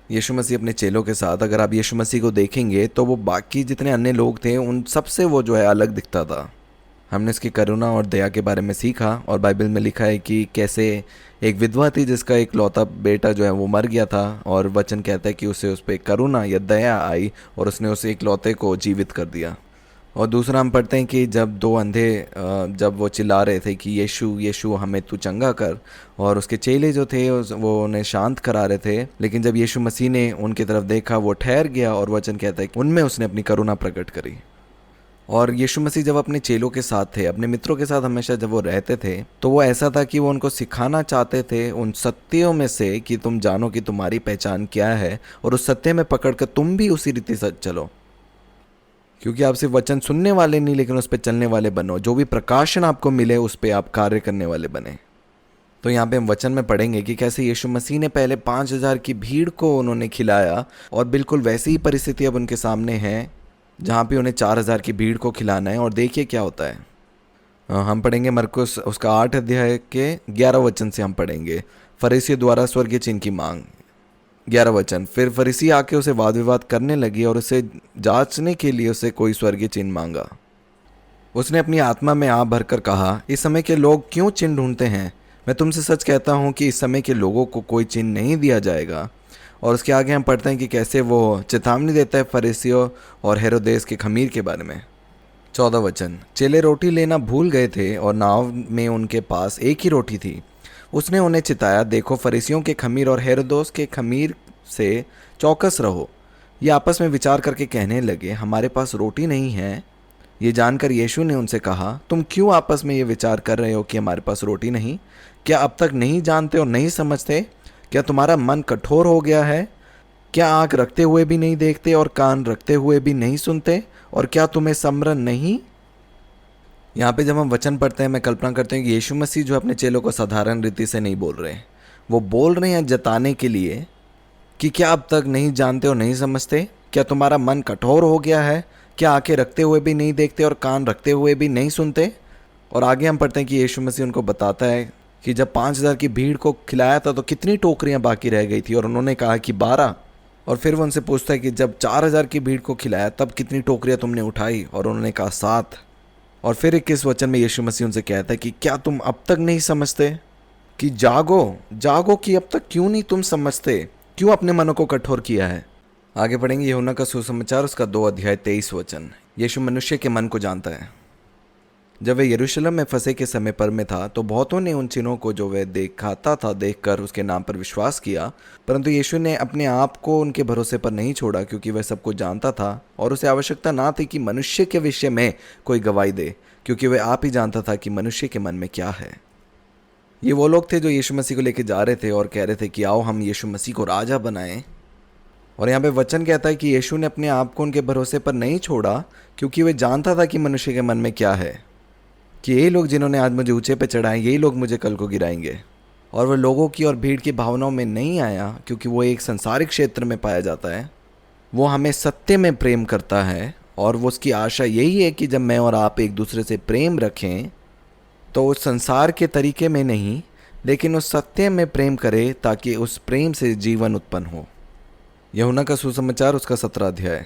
यीशु मसीह अपने चेलों के साथ, अगर आप यीशु मसीह को देखेंगे तो वो बाकी जितने अन्य लोग थे उन सबसे वो जो है अलग दिखता था। हमने इसकी करुणा और दया के बारे में सीखा, और बाइबल में लिखा है कि कैसे एक विधवा थी जिसका एक लौता बेटा जो है वो मर गया था, और वचन कहता है कि उसे उस पर करुणा या दया आई और उसने उस एक लौते को जीवित कर दिया। और दूसरा हम पढ़ते हैं कि जब 2 अंधे जब वो चिल्ला रहे थे कि यीशु यीशु हमें तू चंगा कर, और उसके चेले जो थे वो उन्हें शांत करा रहे थे, लेकिन जब यीशु मसीह ने उनकी तरफ देखा वो ठहर गया, और वचन कहता है कि उनमें उसने अपनी करुणा प्रकट करी। और यीशु मसीह जब अपने चेलों के साथ थे, अपने मित्रों के साथ हमेशा जब वो रहते थे, तो वो ऐसा था कि वो उनको सिखाना चाहते थे उन सत्यों में से कि तुम जानो कि तुम्हारी पहचान क्या है, और उस सत्य में पकड़कर तुम भी उसी रीति से चलो। क्योंकि आप सिर्फ वचन सुनने वाले नहीं, लेकिन उस पर चलने वाले बनो। जो भी प्रकाशन आपको मिले उस पर आप कार्य करने वाले बने। तो यहाँ पे हम वचन में पढ़ेंगे कि कैसे यीशु मसीह ने पहले 5000 की भीड़ को उन्होंने खिलाया, और बिल्कुल वैसी ही परिस्थिति अब उनके सामने है जहाँ पे उन्हें 4000 की भीड़ को खिलाना है। और देखिए क्या होता है। हम पढ़ेंगे मरकुस उसका 8 अध्याय के 11 वचन से हम पढ़ेंगे। फरीसियों द्वारा स्वर्गीय चिन्ह की मांग। 11 वचन। फिर फरीसी आके उसे वाद विवाद करने लगी और उसे जांचने के लिए उसे कोई स्वर्गीय चिन्ह मांगा। उसने अपनी आत्मा में आ भरकर कहा, इस समय के लोग क्यों चिन्ह ढूंढते हैं? मैं तुमसे सच कहता हूँ कि इस समय के लोगों को कोई चिन्ह नहीं दिया जाएगा। और उसके आगे हम पढ़ते हैं कि कैसे वो चेतावनी देता है फरीसियों और हेरोदेस के खमीर के बारे में। 14 वचन। चेले रोटी लेना भूल गए थे और नाव में उनके पास एक ही रोटी थी। उसने उन्हें चिताया, देखो फरीसियों के खमीर और हेरोदेस के खमीर से चौकस रहो। ये आपस में विचार करके कहने लगे, हमारे पास रोटी नहीं है। ये जानकर यीशु ने उनसे कहा, तुम क्यों आपस में ये विचार कर रहे हो कि हमारे पास रोटी नहीं? क्या अब तक नहीं जानते और नहीं समझते? क्या तुम्हारा मन कठोर हो गया है? क्या आँख रखते हुए भी नहीं देखते और कान रखते हुए भी नहीं सुनते? और क्या तुम्हें स्मरण नहीं? यहाँ पे जब हम वचन पढ़ते हैं, मैं कल्पना करते हैं कि यीशु मसीह जो अपने चेलों को साधारण रीति से नहीं बोल रहे हैं, वो बोल रहे हैं जताने के लिए कि क्या अब तक नहीं जानते और नहीं समझते? क्या तुम्हारा मन कठोर हो गया है? क्या आंखें रखते हुए भी नहीं देखते और कान रखते हुए भी नहीं सुनते? और आगे हम पढ़ते हैं कि यीशु मसीह उनको बताता है कि जब 5,000 की भीड़ को खिलाया था तो कितनी टोकरियां बाकी रह गई थी, और उन्होंने कहा कि 12। और फिर वो उनसे पूछता है कि जब 4,000 की भीड़ को खिलाया तब कितनी टोकरियां तुमने उठाई, और उन्होंने कहा 7। और फिर 21 वचन में यीशु मसीह उनसे कहता है कि क्या तुम अब तक नहीं समझते कि जागो जागो, कि अब तक क्यों नहीं तुम समझते? क्यों अपने मनों को कठोर किया है? आगे पढ़ेंगे यूहन्ना का सुसमाचार, उसका 2 अध्याय 23 वचन। यीशु मनुष्य के मन को जानता है। जब वह यरूशलेम में फंसे के समय पर में था तो बहुतों ने उन चिन्हों को जो वह दिखाता था देखकर उसके नाम पर विश्वास किया, परंतु यीशु ने अपने आप को उनके भरोसे पर नहीं छोड़ा, क्योंकि वह सब कुछ जानता था और उसे आवश्यकता ना थी कि मनुष्य के विषय में कोई गवाही दे, क्योंकि वह आप ही जानता था कि मनुष्य के मन में क्या है। ये वो लोग थे जो यीशु मसीह को लेकर जा रहे थे और कह रहे थे कि आओ हम यीशु मसीह को राजा बनाएं। और यहाँ पे वचन कहता है कि यीशु ने अपने आप को उनके भरोसे पर नहीं छोड़ा, क्योंकि वह जानता था कि मनुष्य के मन में क्या है, कि यही लोग जिन्होंने आज मुझे ऊंचे पे चढ़ाए, यही लोग मुझे कल को गिराएंगे। और वह लोगों की और भीड़ की भावनाओं में नहीं आया, क्योंकि वो एक संसारिक क्षेत्र में पाया जाता है। वो हमें सत्य में प्रेम करता है, और वो उसकी आशा यही है कि जब मैं और आप एक दूसरे से प्रेम रखें तो उस संसार के तरीके में नहीं, लेकिन उस सत्य में प्रेम करें, ताकि उस प्रेम से जीवन उत्पन्न हो। यूहन्ना का सुसमाचार, उसका 17 अध्याय।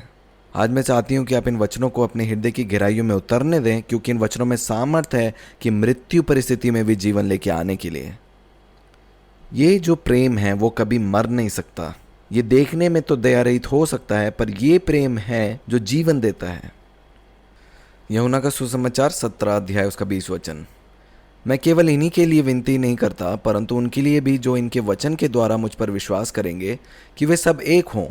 आज मैं चाहती हूँ कि आप इन वचनों को अपने हृदय की गहराइयों में उतरने दें, क्योंकि इन वचनों में सामर्थ्य है कि मृत्यु परिस्थिति में भी जीवन लेके आने के लिए। ये जो प्रेम है वो कभी मर नहीं सकता। ये देखने में तो दयारहित हो सकता है, पर ये प्रेम है जो जीवन देता है। यूहन्ना का सुसमाचार 17 अध्याय, उसका 20 वचन। मैं केवल इन्हीं के लिए विनती नहीं करता, परंतु उनके लिए भी जो इनके वचन के द्वारा मुझ पर विश्वास करेंगे, कि वे सब एक हों,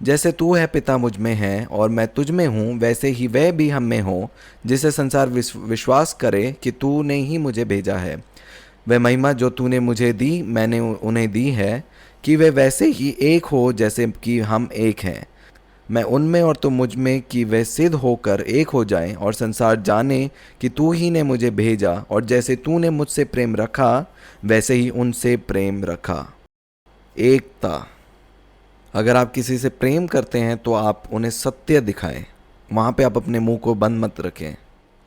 जैसे तू है पिता मुझ में है और मैं तुझ में हूँ, वैसे ही वह भी हम में हो, जिससे संसार विश्वास करे कि तूने ही मुझे भेजा है। वह महिमा जो तूने मुझे दी मैंने उन्हें दी है, कि वे वैसे ही एक हो जैसे कि हम एक हैं, मैं उनमें और तुम मुझ में, कि वे सिद्ध होकर एक हो जाएं, और संसार जाने कि तू ही ने मुझे भेजा, और जैसे तूने मुझसे प्रेम रखा वैसे ही उनसे प्रेम रखा। एकता। अगर आप किसी से प्रेम करते हैं तो आप उन्हें सत्य दिखाएं, वहाँ पे आप अपने मुंह को बंद मत रखें।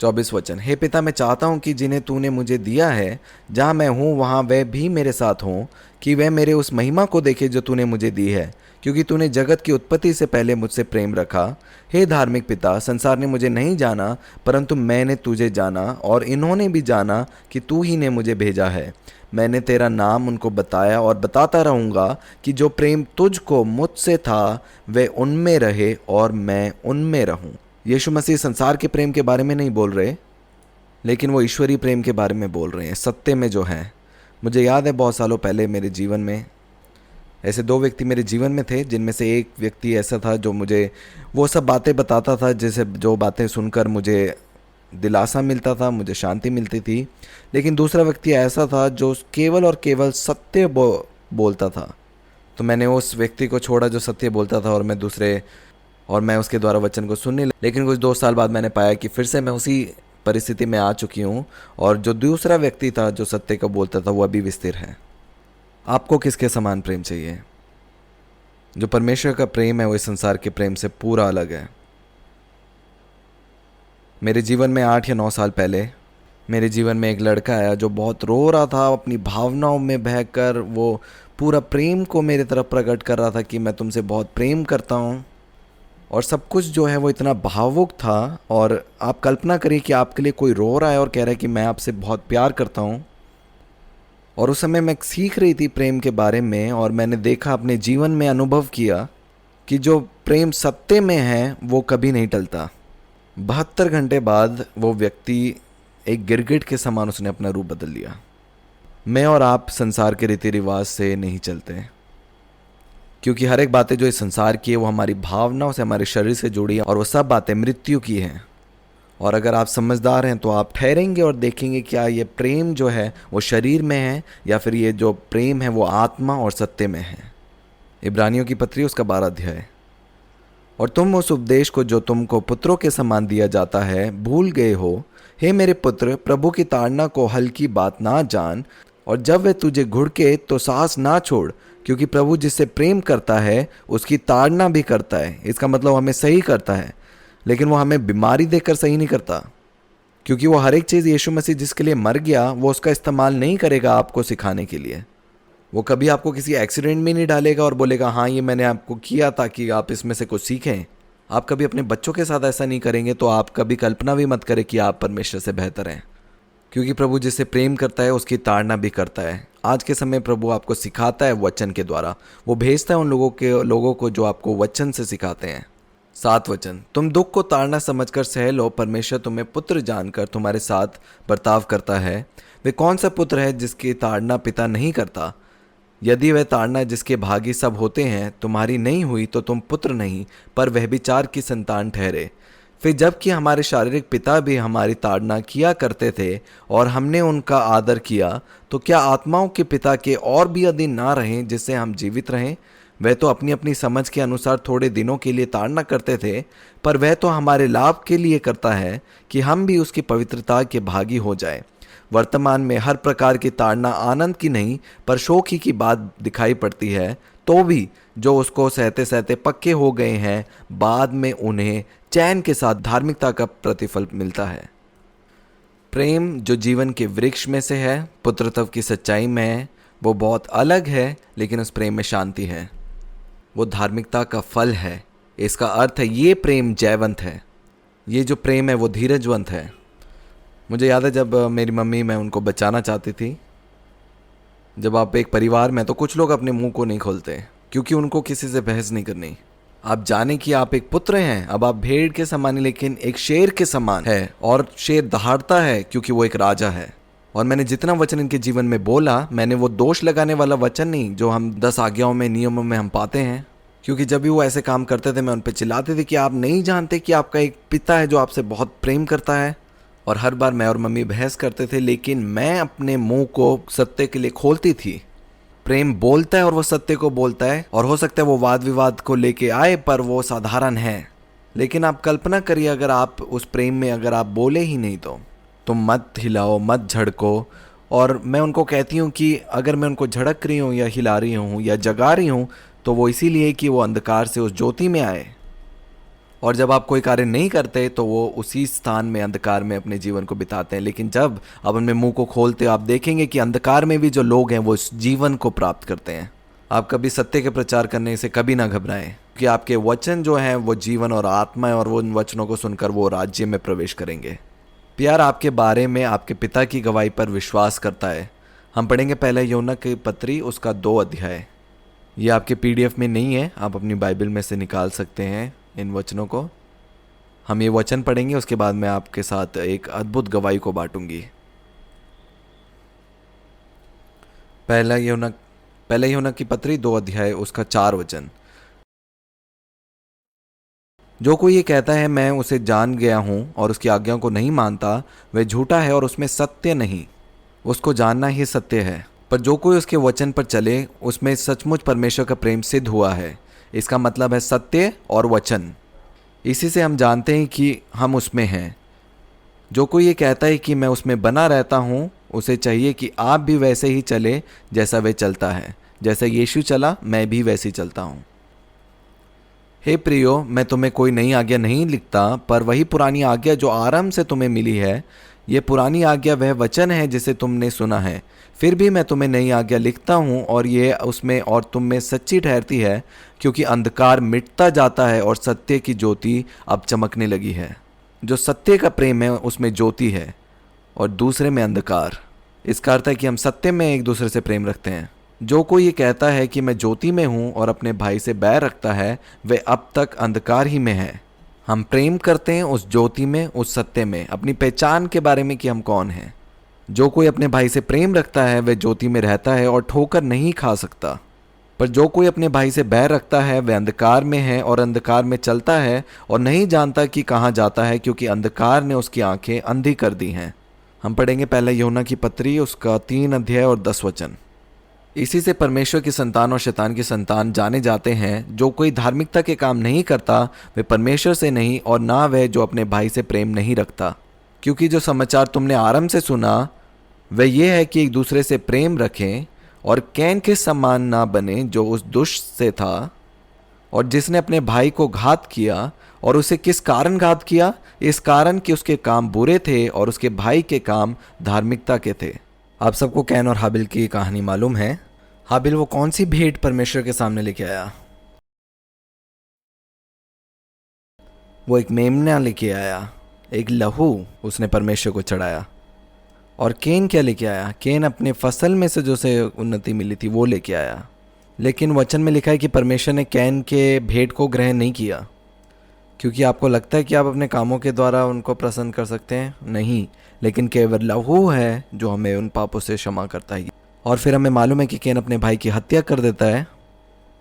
24 वचन। हे पिता, मैं चाहता हूँ कि जिन्हें तूने मुझे दिया है, जहाँ मैं हूँ वहाँ वे भी मेरे साथ हों, कि वे मेरे उस महिमा को देखे जो तूने मुझे दी है, क्योंकि तूने जगत की उत्पत्ति से पहले मुझसे प्रेम रखा। हे धार्मिक पिता, संसार ने मुझे नहीं जाना, परंतु मैंने तुझे जाना, और इन्होंने भी जाना कि तू ही ने मुझे भेजा है। मैंने तेरा नाम उनको बताया और बताता रहूँगा, कि जो प्रेम तुझको मुझसे था वे उनमें रहे और मैं उनमें रहूँ। यीशु मसीह संसार के प्रेम के बारे में नहीं बोल रहे, लेकिन वो ईश्वरीय प्रेम के बारे में बोल रहे हैं, सत्य में जो है। मुझे याद है बहुत सालों पहले मेरे जीवन में ऐसे 2 व्यक्ति मेरे जीवन में थे, जिनमें से एक व्यक्ति ऐसा था जो मुझे वो सब बातें बताता था, जैसे जो बातें सुनकर मुझे दिलासा मिलता था, मुझे शांति मिलती थी। लेकिन दूसरा व्यक्ति ऐसा था जो केवल और केवल सत्य बोलता था। तो मैंने उस व्यक्ति को छोड़ा जो सत्य बोलता था, और मैं उसके द्वारा वचन को सुनने लगा। लेकिन कुछ 2 साल बाद मैंने पाया कि फिर से मैं उसी परिस्थिति में आ चुकी हूँ, और जो दूसरा व्यक्ति था जो सत्य को बोलता था वो अभी भी स्थिर है। आपको किसके समान प्रेम चाहिए? जो परमेश्वर का प्रेम है वो इस संसार के प्रेम से पूरा अलग है। मेरे जीवन में 8 या 9 साल पहले मेरे जीवन में एक लड़का आया जो बहुत रो रहा था, अपनी भावनाओं में बहकर वो पूरा प्रेम को मेरे तरफ प्रकट कर रहा था कि मैं तुमसे बहुत प्रेम करता हूँ, और सब कुछ जो है वो इतना भावुक था। और आप कल्पना करिए कि आपके लिए कोई रो रहा है और कह रहा है कि मैं आपसे बहुत प्यार करता हूँ। और उस समय मैं सीख रही थी प्रेम के बारे में, और मैंने देखा, अपने जीवन में अनुभव किया कि जो प्रेम सत्य में है वो कभी नहीं टलता। 72 घंटे बाद वो व्यक्ति एक गिरगिट के समान उसने अपना रूप बदल लिया। मैं और आप संसार के रीति रिवाज से नहीं चलते। क्योंकि हर एक बातें जो इस संसार की है वो हमारी भावनाओं से, हमारे शरीर से जुड़ी है, और वो सब बातें मृत्यु की हैं। और अगर आप समझदार हैं तो आप ठहरेंगे और देखेंगे क्या ये प्रेम जो है वो शरीर में है या फिर ये जो प्रेम है वो आत्मा और सत्य में है। इब्रानियों की पत्री उसका 12 अध्याय। और तुम उस उपदेश को जो तुमको पुत्रों के समान दिया जाता है भूल गए हो। हे मेरे पुत्र, प्रभु की ताड़ना को हल्की बात ना जान, और जब वह तुझे घुड़के तो सांस ना छोड़, क्योंकि प्रभु जिससे प्रेम करता है उसकी ताड़ना भी करता है। इसका मतलब हमें सही करता है, लेकिन वो हमें बीमारी देकर सही नहीं करता, क्योंकि वो हर एक चीज़ यीशु मसीह जिसके लिए मर गया वो उसका इस्तेमाल नहीं करेगा आपको सिखाने के लिए। वो कभी आपको किसी एक्सीडेंट में नहीं डालेगा और बोलेगा हाँ ये मैंने आपको किया ताकि आप इसमें से कुछ सीखें। आप कभी अपने बच्चों के साथ ऐसा नहीं करेंगे, तो आप कभी कल्पना भी मत करें कि आप परमेश्वर से बेहतर हैं, क्योंकि प्रभु जिससे प्रेम करता है उसकी ताड़ना भी करता है। आज के समय प्रभु आपको सिखाता है वचन के द्वारा। वो भेजता है उन लोगों को जो आपको वचन से सिखाते हैं। 7 वचन, तुम दुख को ताड़ना समझकर सह लो, परमेश्वर तुम्हें पुत्र जानकर तुम्हारे साथ बर्ताव करता है। वे कौन सा पुत्र है जिसकी ताड़ना पिता नहीं करता? यदि वह ताड़ना जिसके भागी सब होते हैं तुम्हारी नहीं हुई तो तुम पुत्र नहीं पर व्यभिचार की संतान ठहरे। फिर जबकि हमारे शारीरिक पिता भी हमारी ताड़ना किया करते थे और हमने उनका आदर किया, तो क्या आत्माओं के पिता के और भी अधीन ना रहें जिससे हम जीवित रहें? वह तो अपनी अपनी समझ के अनुसार थोड़े दिनों के लिए ताड़ना करते थे, पर वह तो हमारे लाभ के लिए करता है कि हम भी उसकी पवित्रता के भागी हो जाए। वर्तमान में हर प्रकार की ताड़ना आनंद की नहीं पर शोक ही की बात दिखाई पड़ती है, तो भी जो उसको सहते सहते पक्के हो गए हैं बाद में उन्हें चैन के साथ धार्मिकता का प्रतिफल मिलता है। प्रेम जो जीवन के वृक्ष में से है, पुत्रत्व की सच्चाई में है, वो बहुत अलग है, लेकिन उस प्रेम में शांति है। वो धार्मिकता का फल है। इसका अर्थ है ये प्रेम जयवंत है। ये जो प्रेम है वो धीरजवंत है। मुझे याद है जब मेरी मम्मी, मैं उनको बचाना चाहती थी। जब आप एक परिवार में, तो कुछ लोग अपने मुंह को नहीं खोलते क्योंकि उनको किसी से बहस नहीं करनी। आप जाने कि आप एक पुत्र हैं, अब आप भेड़ के समान नहीं लेकिन एक शेर के समान है, और शेर दहाड़ता है क्योंकि वो एक राजा है। और मैंने जितना वचन इनके जीवन में बोला, मैंने वो दोष लगाने वाला वचन नहीं जो हम 10 आज्ञाओं में, नियमों में हम पाते हैं, क्योंकि जब भी वो ऐसे काम करते थे मैं उन पर चिल्लाते थे कि आप नहीं जानते कि आपका एक पिता है जो आपसे बहुत प्रेम करता है। और हर बार मैं और मम्मी बहस करते थे, लेकिन मैं अपने मुंह को सत्य के लिए खोलती थी। प्रेम बोलता है और वो सत्य को बोलता है, और हो सकता है वो वाद विवाद को लेके आए पर वो साधारण है। लेकिन आप कल्पना करिए अगर आप उस प्रेम में अगर आप बोले ही नहीं तो तुम मत हिलाओ, मत झड़को। और मैं उनको कहती हूँ कि अगर मैं उनको झड़क रही हूँ या हिला रही हूँ या जगा रही हूँ तो वो इसीलिए कि वो अंधकार से उस ज्योति में आए। और जब आप कोई कार्य नहीं करते तो वो उसी स्थान में अंधकार में अपने जीवन को बिताते हैं। लेकिन जब आप उनमें मुंह को खोलते हो, आप देखेंगे कि अंधकार में भी जो लोग हैं वो इस जीवन को प्राप्त करते हैं। आप कभी सत्य के प्रचार करने से कभी ना घबराएं, क्योंकि आपके वचन जो हैं वो जीवन और आत्मा है, और वो उन वचनों को सुनकर वो राज्य में प्रवेश करेंगे। प्यार आपके बारे में आपके पिता की गवाही पर विश्वास करता है। हम पढ़ेंगे पहले यूहन्ना की पत्री उसका 2 अध्याय। ये आपके PDF में नहीं है, आप अपनी बाइबल में से निकाल सकते हैं इन वचनों को। हम ये वचन पढ़ेंगे, उसके बाद मैं आपके साथ एक अद्भुत गवाही को बांटूंगी। पहला यूहन्ना की पत्री 2 अध्याय उसका 4 वचन। जो कोई ये कहता है मैं उसे जान गया हूं और उसकी आज्ञाओं को नहीं मानता, वह झूठा है और उसमें सत्य नहीं। उसको जानना ही सत्य है, पर जो कोई उसके वचन पर चले उसमें सचमुच परमेश्वर का प्रेम सिद्ध हुआ है। इसका मतलब है सत्य और वचन। इसी से हम जानते हैं कि हम उसमें हैं। जो कोई ये कहता है कि मैं उसमें बना रहता हूँ, उसे चाहिए कि आप भी वैसे ही चले जैसा वह चलता है। जैसा यीशु चला मैं भी वैसे ही चलता हूँ। हे प्रियो, मैं तुम्हें कोई नई आज्ञा नहीं लिखता, पर वही पुरानी आज्ञा जो आरंभ से तुम्हें मिली है। ये पुरानी आज्ञा वह वचन है जिसे तुमने सुना है। फिर भी मैं तुम्हें नई आज्ञा लिखता हूँ, और ये उसमें और तुम में सच्ची ठहरती है, क्योंकि अंधकार मिटता जाता है और सत्य की ज्योति अब चमकने लगी है। जो सत्य का प्रेम है उसमें ज्योति है और दूसरे में अंधकार। इसका अर्थ है कि हम सत्य में एक दूसरे से प्रेम रखते हैं। जो कोई ये कहता है कि मैं ज्योति में हूँ और अपने भाई से बैर रखता है, वह अब तक अंधकार ही में है। हम प्रेम करते हैं उस ज्योति में, उस सत्य में, अपनी पहचान के बारे में कि हम कौन हैं। जो कोई अपने भाई से प्रेम रखता है वह ज्योति में रहता है और ठोकर नहीं खा सकता, पर जो कोई अपने भाई से बैर रखता है वह अंधकार में है और अंधकार में चलता है और नहीं जानता कि कहाँ जाता है, क्योंकि अंधकार ने उसकी आंखें अंधी कर दी हैं। हम पढ़ेंगे पहले यूहन्ना की पत्री, उसका 3 अध्याय और 10 वचन। इसी से परमेश्वर की संतान और शैतान की संतान जाने जाते हैं। जो कोई धार्मिकता के काम नहीं करता वह परमेश्वर से नहीं, और ना वह जो अपने भाई से प्रेम नहीं रखता। क्योंकि जो समाचार तुमने आरंभ से सुना वह ये है कि एक दूसरे से प्रेम रखें और कैन के समान ना बने जो उस दुष्ट से था और जिसने अपने भाई को घात किया। और उसे किस कारण घात किया? इस कारण कि उसके काम बुरे थे और उसके भाई के काम धार्मिकता के थे। आप सबको कैन और हाबिल की कहानी मालूम है। हाबिल वो कौन सी भेंट परमेश्वर के सामने लेके आया? वो एक मेमना लेके आया, एक लहू उसने परमेश्वर को चढ़ाया। और केन क्या लेके आया? केन अपने फसल में से जो से उन्नति मिली थी वो लेके आया। लेकिन वचन में लिखा है कि परमेश्वर ने कैन के भेंट को ग्रहण नहीं किया। क्योंकि आपको लगता है कि आप अपने कामों के द्वारा उनको प्रसन्न कर सकते हैं? नहीं, लेकिन केवल लहू है जो हमें उन पापों से क्षमा करता है। और फिर हमें मालूम है कि कैन अपने भाई की हत्या कर देता है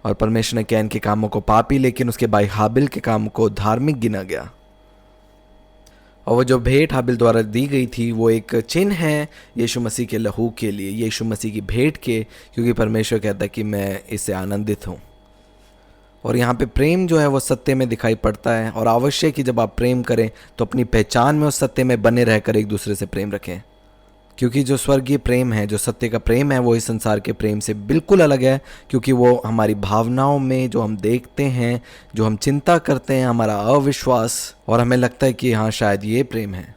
और परमेश्वर ने कैन के कामों को पापी लेकिन उसके भाई हाबिल के काम को धार्मिक गिना गया। और वो जो भेंट हाबिल द्वारा दी गई थी वो एक चिन्ह है यीशु मसीह के लहू के लिए, यीशु मसीह की भेंट के, क्योंकि परमेश्वर कहता है कि मैं इससे आनंदित हूँ। और यहाँ पे प्रेम जो है वो सत्य में दिखाई पड़ता है। और आवश्यक कि जब आप प्रेम करें तो अपनी पहचान में उस सत्य में बने रहकर एक दूसरे से प्रेम रखें। क्योंकि जो स्वर्गीय प्रेम है, जो सत्य का प्रेम है, वो इस संसार के प्रेम से बिल्कुल अलग है। क्योंकि वो हमारी भावनाओं में जो हम देखते हैं, जो हम चिंता करते हैं, हमारा अविश्वास, और हमें लगता है कि हाँ शायद ये प्रेम है।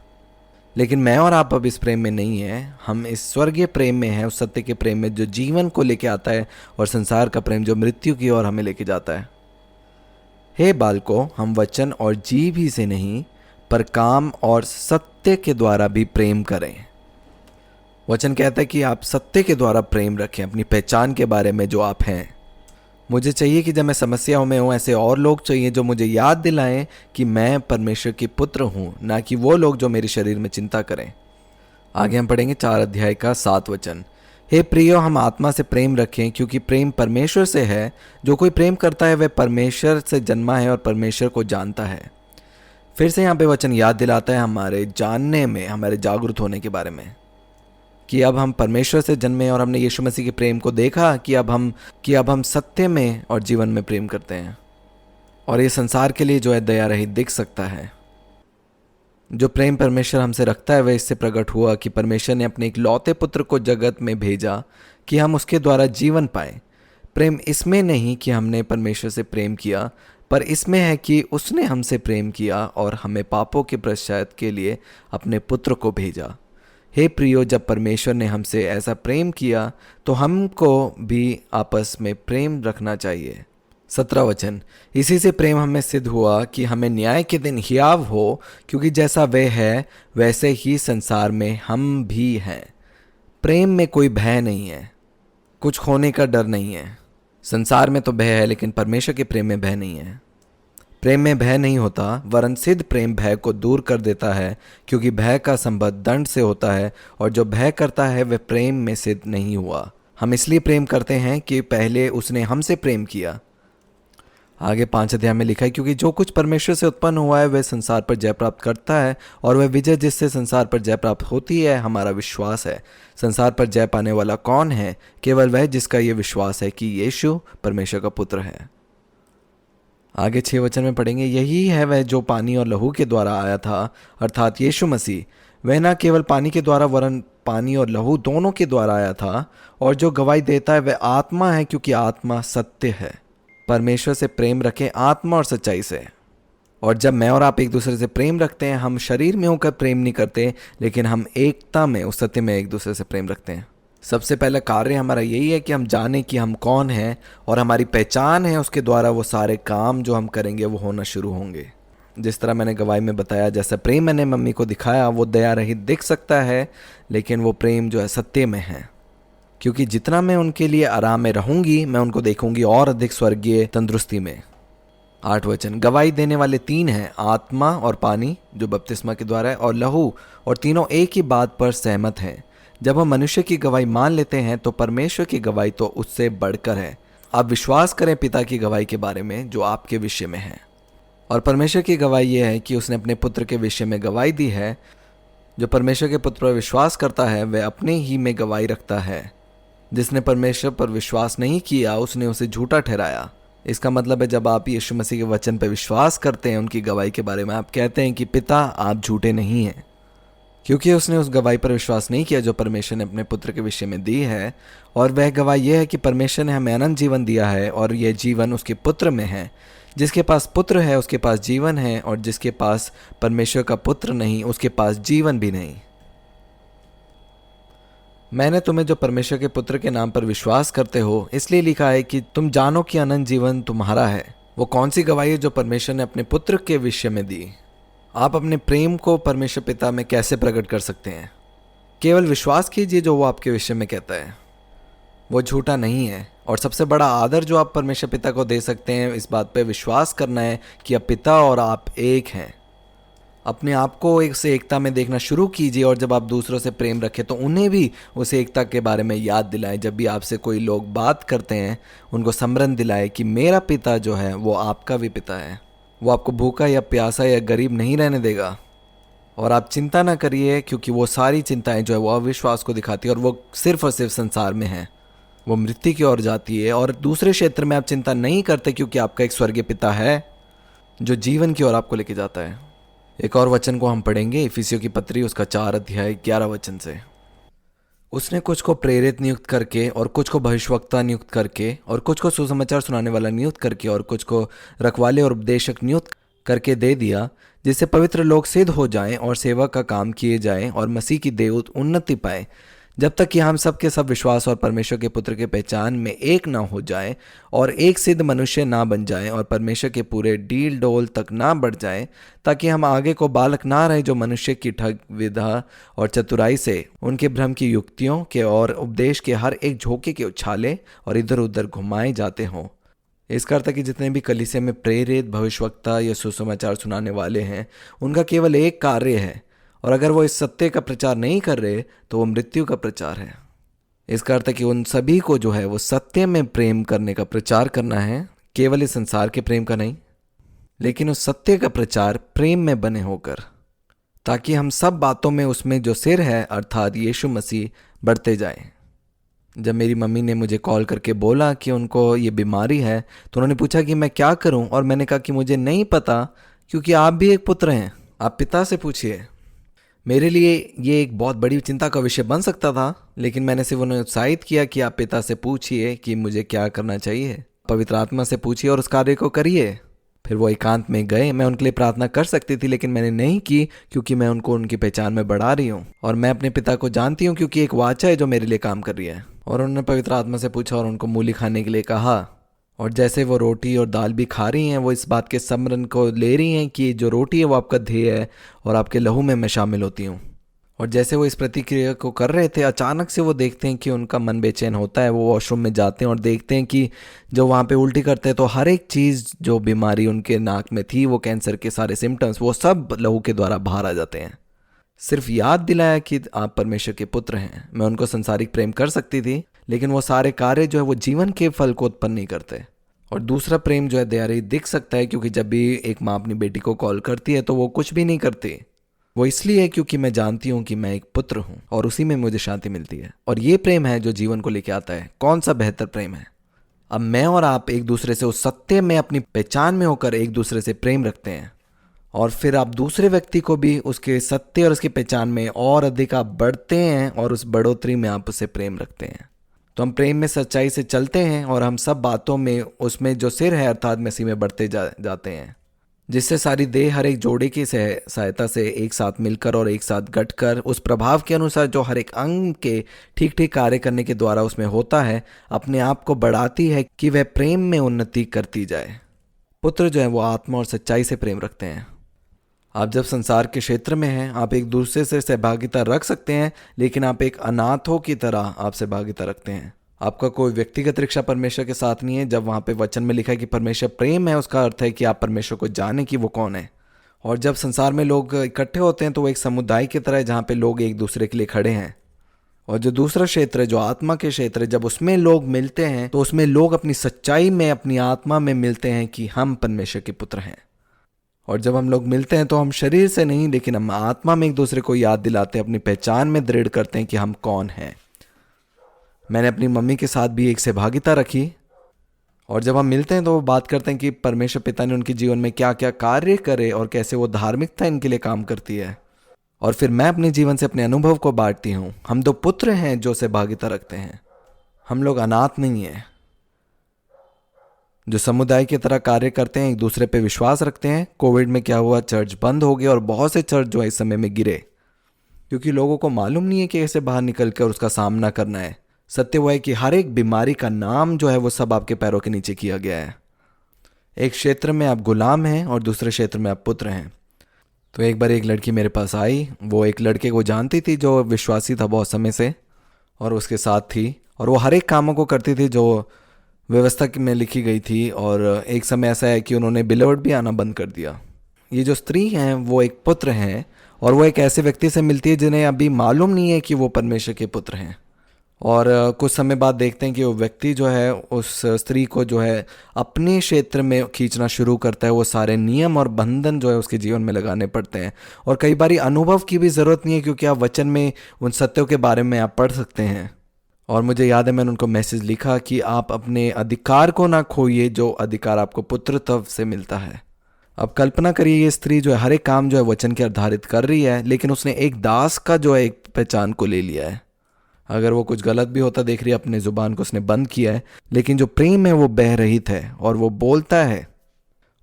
लेकिन मैं और आप अब इस प्रेम में नहीं हैं। हम इस स्वर्गीय प्रेम में हैं, उस सत्य के प्रेम में जो जीवन को लेके आता है, और संसार का प्रेम जो मृत्यु की ओर हमें लेके जाता है। हे बालकों, हम वचन और जीभ ही से नहीं पर काम और सत्य के द्वारा भी प्रेम करें। वचन कहता है कि आप सत्य के द्वारा प्रेम रखें, अपनी पहचान के बारे में जो आप हैं। मुझे चाहिए कि जब मैं समस्याओं में हूँ ऐसे और लोग चाहिए जो मुझे याद दिलाएं कि मैं परमेश्वर की पुत्र हूँ, ना कि वो लोग जो मेरे शरीर में चिंता करें। आगे हम पढ़ेंगे 4 अध्याय का 7 वचन। हे प्रियो, हम आत्मा से प्रेम रखें क्योंकि प्रेम परमेश्वर से है। जो कोई प्रेम करता है वह परमेश्वर से जन्मा है और परमेश्वर को जानता है। फिर से यहाँ पे वचन याद दिलाता है हमारे जानने में, हमारे जागरूक होने के बारे में, कि अब हम परमेश्वर से जन्मे और हमने यीशु मसीह के प्रेम को देखा कि अब हम सत्य में और जीवन में प्रेम करते हैं। और ये संसार के लिए जो है दया रहित दिख सकता है। जो प्रेम परमेश्वर हमसे रखता है वह इससे प्रकट हुआ कि परमेश्वर ने अपने इकलौते पुत्र को जगत में भेजा कि हम उसके द्वारा जीवन पाएं। प्रेम इसमें नहीं कि हमने परमेश्वर से प्रेम किया, पर इसमें है कि उसने हमसे प्रेम किया और हमें पापों के पश्चाताप के लिए अपने पुत्र को भेजा। हे प्रियो, जब परमेश्वर ने हमसे ऐसा प्रेम किया तो हमको भी आपस में प्रेम रखना चाहिए। 17 वचन। इसी से प्रेम हमें सिद्ध हुआ कि हमें न्याय के दिन हियाव हो, क्योंकि जैसा वह है वैसे ही संसार में हम भी हैं। प्रेम में कोई भय नहीं है, कुछ खोने का डर नहीं है। संसार में तो भय है लेकिन परमेश्वर के प्रेम में भय नहीं है। प्रेम में भय नहीं होता, वरन सिद्ध प्रेम भय को दूर कर देता है, क्योंकि भय का संबंध दंड से होता है, और जो भय करता है वह प्रेम में सिद्ध नहीं हुआ। हम इसलिए प्रेम करते हैं कि पहले उसने हमसे प्रेम किया। आगे 5 अध्याय में लिखा है, क्योंकि जो कुछ परमेश्वर से उत्पन्न हुआ है वह संसार पर जय प्राप्त करता है, और वह विजय जिससे संसार पर जय प्राप्त होती है हमारा विश्वास है। संसार पर जय पाने वाला कौन है? केवल वह जिसका ये विश्वास है कि यीशु परमेश्वर का पुत्र है। आगे 6 वचन में पढ़ेंगे, यही है वह जो पानी और लहू के द्वारा आया था, अर्थात यीशु मसीह। वह न केवल पानी के द्वारा वरन पानी और लहू दोनों के द्वारा आया था। और जो गवाही देता है वह आत्मा है, क्योंकि आत्मा सत्य है। परमेश्वर से प्रेम रखें आत्मा और सच्चाई से। और जब मैं और आप एक दूसरे से प्रेम रखते हैं, हम शरीर में होकर प्रेम नहीं करते, लेकिन हम एकता में, उस सत्य में एक दूसरे से प्रेम रखते हैं। सबसे पहला कार्य हमारा यही है कि हम जाने कि हम कौन हैं, और हमारी पहचान है उसके द्वारा वो सारे काम जो हम करेंगे वो होना शुरू होंगे। जिस तरह मैंने गवाही में बताया, जैसा प्रेम मैंने मम्मी को दिखाया वो दया रहित दिख सकता है, लेकिन वो प्रेम जो है सत्य में है। क्योंकि जितना मैं उनके लिए आराम में रहूंगी, मैं उनको देखूंगी और अधिक स्वर्गीय तंदुरुस्ती में। 8 वचन। गवाही देने वाले 3 हैं, आत्मा और पानी जो बपतिस्मा के द्वारा है, और लहू, और तीनों एक ही बात पर सहमत हैं। जब हम मनुष्य की गवाही मान लेते हैं तो परमेश्वर की गवाही तो उससे बढ़कर है। आप विश्वास करें पिता की गवाही के बारे में जो आपके विषय में है। और परमेश्वर की गवाही यह है कि उसने अपने पुत्र के विषय में गवाही दी है। जो परमेश्वर के पुत्र पर विश्वास करता है वह अपने ही में गवाही रखता है। जिसने परमेश्वर पर विश्वास नहीं किया उसने उसे झूठा ठहराया। इसका मतलब है जब आप यीशु मसीह के वचन पर विश्वास करते हैं, उनकी गवाही के बारे में आप कहते हैं कि पिता आप झूठे नहीं हैं, क्योंकि उसने उस गवाही पर विश्वास नहीं किया जो परमेश्वर ने अपने पुत्र के विषय में दी है। और वह गवाही यह है कि परमेश्वर ने हमें अनंत जीवन दिया है और यह जीवन उसके पुत्र में है। जिसके पास पुत्र है उसके पास जीवन है, और जिसके पास परमेश्वर का पुत्र नहीं उसके पास जीवन भी नहीं। मैंने तुम्हें जो परमेश्वर के पुत्र के नाम पर विश्वास करते हो इसलिए लिखा है कि तुम जानो कि अनंत जीवन तुम्हारा है। वो कौन सी गवाही है जो परमेश्वर ने अपने पुत्र के विषय में दी? आप अपने प्रेम को परमेश्वर पिता में कैसे प्रकट कर सकते हैं? केवल विश्वास कीजिए जो वो आपके विषय में कहता है, वो झूठा नहीं है। और सबसे बड़ा आदर जो आप परमेश्वर पिता को दे सकते हैं इस बात पे विश्वास करना है कि अब पिता और आप एक हैं। अपने आप को एक से एकता में देखना शुरू कीजिए, और जब आप दूसरों से प्रेम रखें तो उन्हें भी उस एकता के बारे में याद दिलाएं। जब भी आपसे कोई लोग बात करते हैं उनको स्मरण दिलाएं कि मेरा पिता जो है वो आपका भी पिता है। वो आपको भूखा या प्यासा या गरीब नहीं रहने देगा। और आप चिंता ना करिए, क्योंकि वो सारी चिंताएं जो है वो अविश्वास को दिखाती है और वो सिर्फ और सिर्फ संसार में है, वो मृत्यु की ओर जाती है। और दूसरे क्षेत्र में आप चिंता नहीं करते, क्योंकि आपका एक स्वर्गीय पिता है जो जीवन की ओर आपको लेके जाता है। एक और वचन को हम पढ़ेंगे, इफिसियों की पत्री उसका 4 अध्याय 11 वचन से। उसने कुछ को प्रेरित नियुक्त करके, और कुछ को भविष्यवक्ता नियुक्त करके, और कुछ को सुसमाचार सुनाने वाला नियुक्त करके, और कुछ को रखवाले और उपदेशक नियुक्त करके दे दिया, जिससे पवित्र लोग सिद्ध हो जाएं और सेवा का काम किए जाएं और मसीह की देह उन्नति पाए, जब तक कि हम सब के सब विश्वास और परमेश्वर के पुत्र के पहचान में एक ना हो जाए और एक सिद्ध मनुष्य ना बन जाए और परमेश्वर के पूरे डील डोल तक ना बढ़ जाए, ताकि हम आगे को बालक ना रहे जो मनुष्य की ठग विधा और चतुराई से उनके भ्रम की युक्तियों के और उपदेश के हर एक झोंके के उछाले और इधर उधर घुमाए जाते हों। इसका अर्थ है कि जितने भी कलीसिया में प्रेरित, भविष्यवक्ता या सुसमाचार सुनाने वाले हैं उनका केवल एक कार्य है, और अगर वो इस सत्य का प्रचार नहीं कर रहे तो वो मृत्यु का प्रचार है। इसका अर्थ है कि उन सभी को जो है वो सत्य में प्रेम करने का प्रचार करना है, केवल इस संसार के प्रेम का नहीं, लेकिन उस सत्य का प्रचार प्रेम में बने होकर, ताकि हम सब बातों में उसमें जो सिर है अर्थात यीशु मसीह बढ़ते जाएं। जब मेरी मम्मी ने मुझे कॉल करके बोला कि उनको ये बीमारी है तो उन्होंने पूछा कि मैं क्या करूं, और मैंने कहा कि मुझे नहीं पता, क्योंकि आप भी एक पुत्र हैं, आप पिता से पूछिए। मेरे लिए ये एक बहुत बड़ी चिंता का विषय बन सकता था, लेकिन मैंने सिर्फ उन्हें उत्साहित किया कि आप पिता से पूछिए कि मुझे क्या करना चाहिए, पवित्र आत्मा से पूछिए और उस कार्य को करिए। फिर वो एकांत में गए। मैं उनके लिए प्रार्थना कर सकती थी, लेकिन मैंने नहीं की, क्योंकि मैं उनको उनकी पहचान में बढ़ा रही हूँ और मैं अपने पिता को जानती हूँ, क्योंकि एक वाचा है जो मेरे लिए काम कर रही है। और उन्होंने पवित्र आत्मा से पूछा और उनको मूली खाने के लिए कहा, और जैसे वो रोटी और दाल भी खा रही हैं, वो इस बात के स्मरण को ले रही हैं कि जो रोटी है वो आपका ध्येय है और आपके लहू में मैं शामिल होती हूँ। और जैसे वो इस प्रतिक्रिया को कर रहे थे, अचानक से वो देखते हैं कि उनका मन बेचैन होता है। वो वॉशरूम में जाते हैं और देखते हैं कि जो वहाँ पे उल्टी करते हैं तो हर एक चीज़ जो बीमारी उनके नाक में थी, वो कैंसर के सारे सिम्टम्स, वो सब लहू के द्वारा बाहर आ जाते हैं। सिर्फ याद दिलाया कि आप परमेश्वर के पुत्र हैं। मैं उनको संसारिक प्रेम कर सकती थी, लेकिन वो सारे कार्य जो है वो जीवन के फल को उत्पन्न नहीं करते। और दूसरा प्रेम जो है दयारी दिख सकता है, क्योंकि जब भी एक माँ अपनी बेटी को कॉल करती है तो वो कुछ भी नहीं करती। वो इसलिए है क्योंकि मैं जानती हूँ कि मैं एक पुत्र हूँ और उसी में मुझे शांति मिलती है। और ये प्रेम है जो जीवन को लेके आता है। कौन सा बेहतर प्रेम है? अब मैं और आप एक दूसरे से उस सत्य में अपनी पहचान में होकर एक दूसरे से प्रेम रखते हैं, और फिर आप दूसरे व्यक्ति को भी उसके सत्य और उसकी पहचान में और अधिक आप बढ़ते हैं और उस बढ़ोतरी में आप उसे प्रेम रखते हैं। तो हम प्रेम में सच्चाई से चलते हैं और हम सब बातों में उसमें जो सिर है अर्थात मसीह में बढ़ते जाते हैं, जिससे सारी देह हर एक जोड़े की सहायता से एक साथ मिलकर और एक साथ गठकर उस प्रभाव के अनुसार जो हर एक अंग के ठीक ठीक कार्य करने के द्वारा उसमें होता है, अपने आप को बढ़ाती है कि वह प्रेम में उन्नति करती जाए। पुत्र जो है वो आत्मा और सच्चाई से प्रेम रखते हैं। आप जब संसार के क्षेत्र में हैं, आप एक दूसरे से सहभागिता रख सकते हैं, लेकिन आप एक अनाथों की तरह आप सहभागिता रखते हैं। आपका कोई व्यक्तिगत रिक्शा परमेश्वर के साथ नहीं है। जब वहाँ पे वचन में लिखा है कि परमेश्वर प्रेम है, उसका अर्थ है कि आप परमेश्वर को जाने कि वो कौन है। और जब संसार में लोग इकट्ठे होते हैं तो वो एक समुदाय की तरह है, जहाँ पे लोग एक दूसरे के लिए खड़े हैं और जो दूसरा क्षेत्र है, जो आत्मा के क्षेत्र है, जब उसमें लोग मिलते हैं तो उसमें लोग अपनी सच्चाई में, अपनी आत्मा में मिलते हैं कि हम परमेश्वर के पुत्र हैं। और जब हम लोग मिलते हैं तो हम शरीर से नहीं लेकिन हम आत्मा में एक दूसरे को याद दिलाते हैं, अपनी पहचान में दृढ़ करते हैं कि हम कौन हैं। मैंने अपनी मम्मी के साथ भी एक सहभागिता रखी, और जब हम मिलते हैं तो वो बात करते हैं कि परमेश्वर पिता ने उनके जीवन में क्या क्या कार्य करे और कैसे वो धार्मिकता इनके लिए काम करती है। और फिर मैं अपने जीवन से अपने अनुभव को बांटती हूँ। हम दो पुत्र हैं जो सहभागिता रखते हैं। हम लोग अनाथ नहीं हैं, जो समुदाय की तरह कार्य करते हैं, एक दूसरे पे विश्वास रखते हैं। कोविड में क्या हुआ, चर्च बंद हो गए और बहुत से चर्च जो है इस समय में गिरे, क्योंकि लोगों को मालूम नहीं है कि कैसे बाहर निकल कर उसका सामना करना है। सत्य वो है कि हर एक बीमारी का नाम जो है वो सब आपके पैरों के नीचे किया गया है। एक क्षेत्र में आप गुलाम हैं और दूसरे क्षेत्र में आप पुत्र हैं। तो एक बार एक लड़की मेरे पास आई, वो एक लड़के को जानती थी जो विश्वासी था बहुत समय से, और उसके साथ थी, और वो हर एक कामों को करती थी जो व्यवस्था में लिखी गई थी। और एक समय ऐसा है कि उन्होंने बिलवर्ड भी आना बंद कर दिया। ये जो स्त्री हैं वो एक पुत्र हैं, और वो एक ऐसे व्यक्ति से मिलती है जिन्हें अभी मालूम नहीं है कि वो परमेश्वर के पुत्र हैं। और कुछ समय बाद देखते हैं कि वो व्यक्ति जो है उस स्त्री को जो है अपने क्षेत्र में खींचना शुरू करता है। वो सारे नियम और बंधन जो है उसके जीवन में लगाने पड़ते हैं। और कई बार अनुभव की भी ज़रूरत नहीं है, क्योंकि आप वचन में उन सत्यों के बारे में आप पढ़ सकते हैं। और मुझे याद है मैंने उनको मैसेज लिखा कि आप अपने अधिकार को ना खोइए, जो अधिकार आपको पुत्रत्व से मिलता है। अब कल्पना करिए, ये स्त्री जो है हर एक काम जो है वचन के आधारित कर रही है, लेकिन उसने एक दास का जो है एक पहचान को ले लिया है। अगर वो कुछ गलत भी होता देख रही है, अपने ज़ुबान को उसने बंद किया है, लेकिन जो प्रेम है वो बह रहित है और वो बोलता है।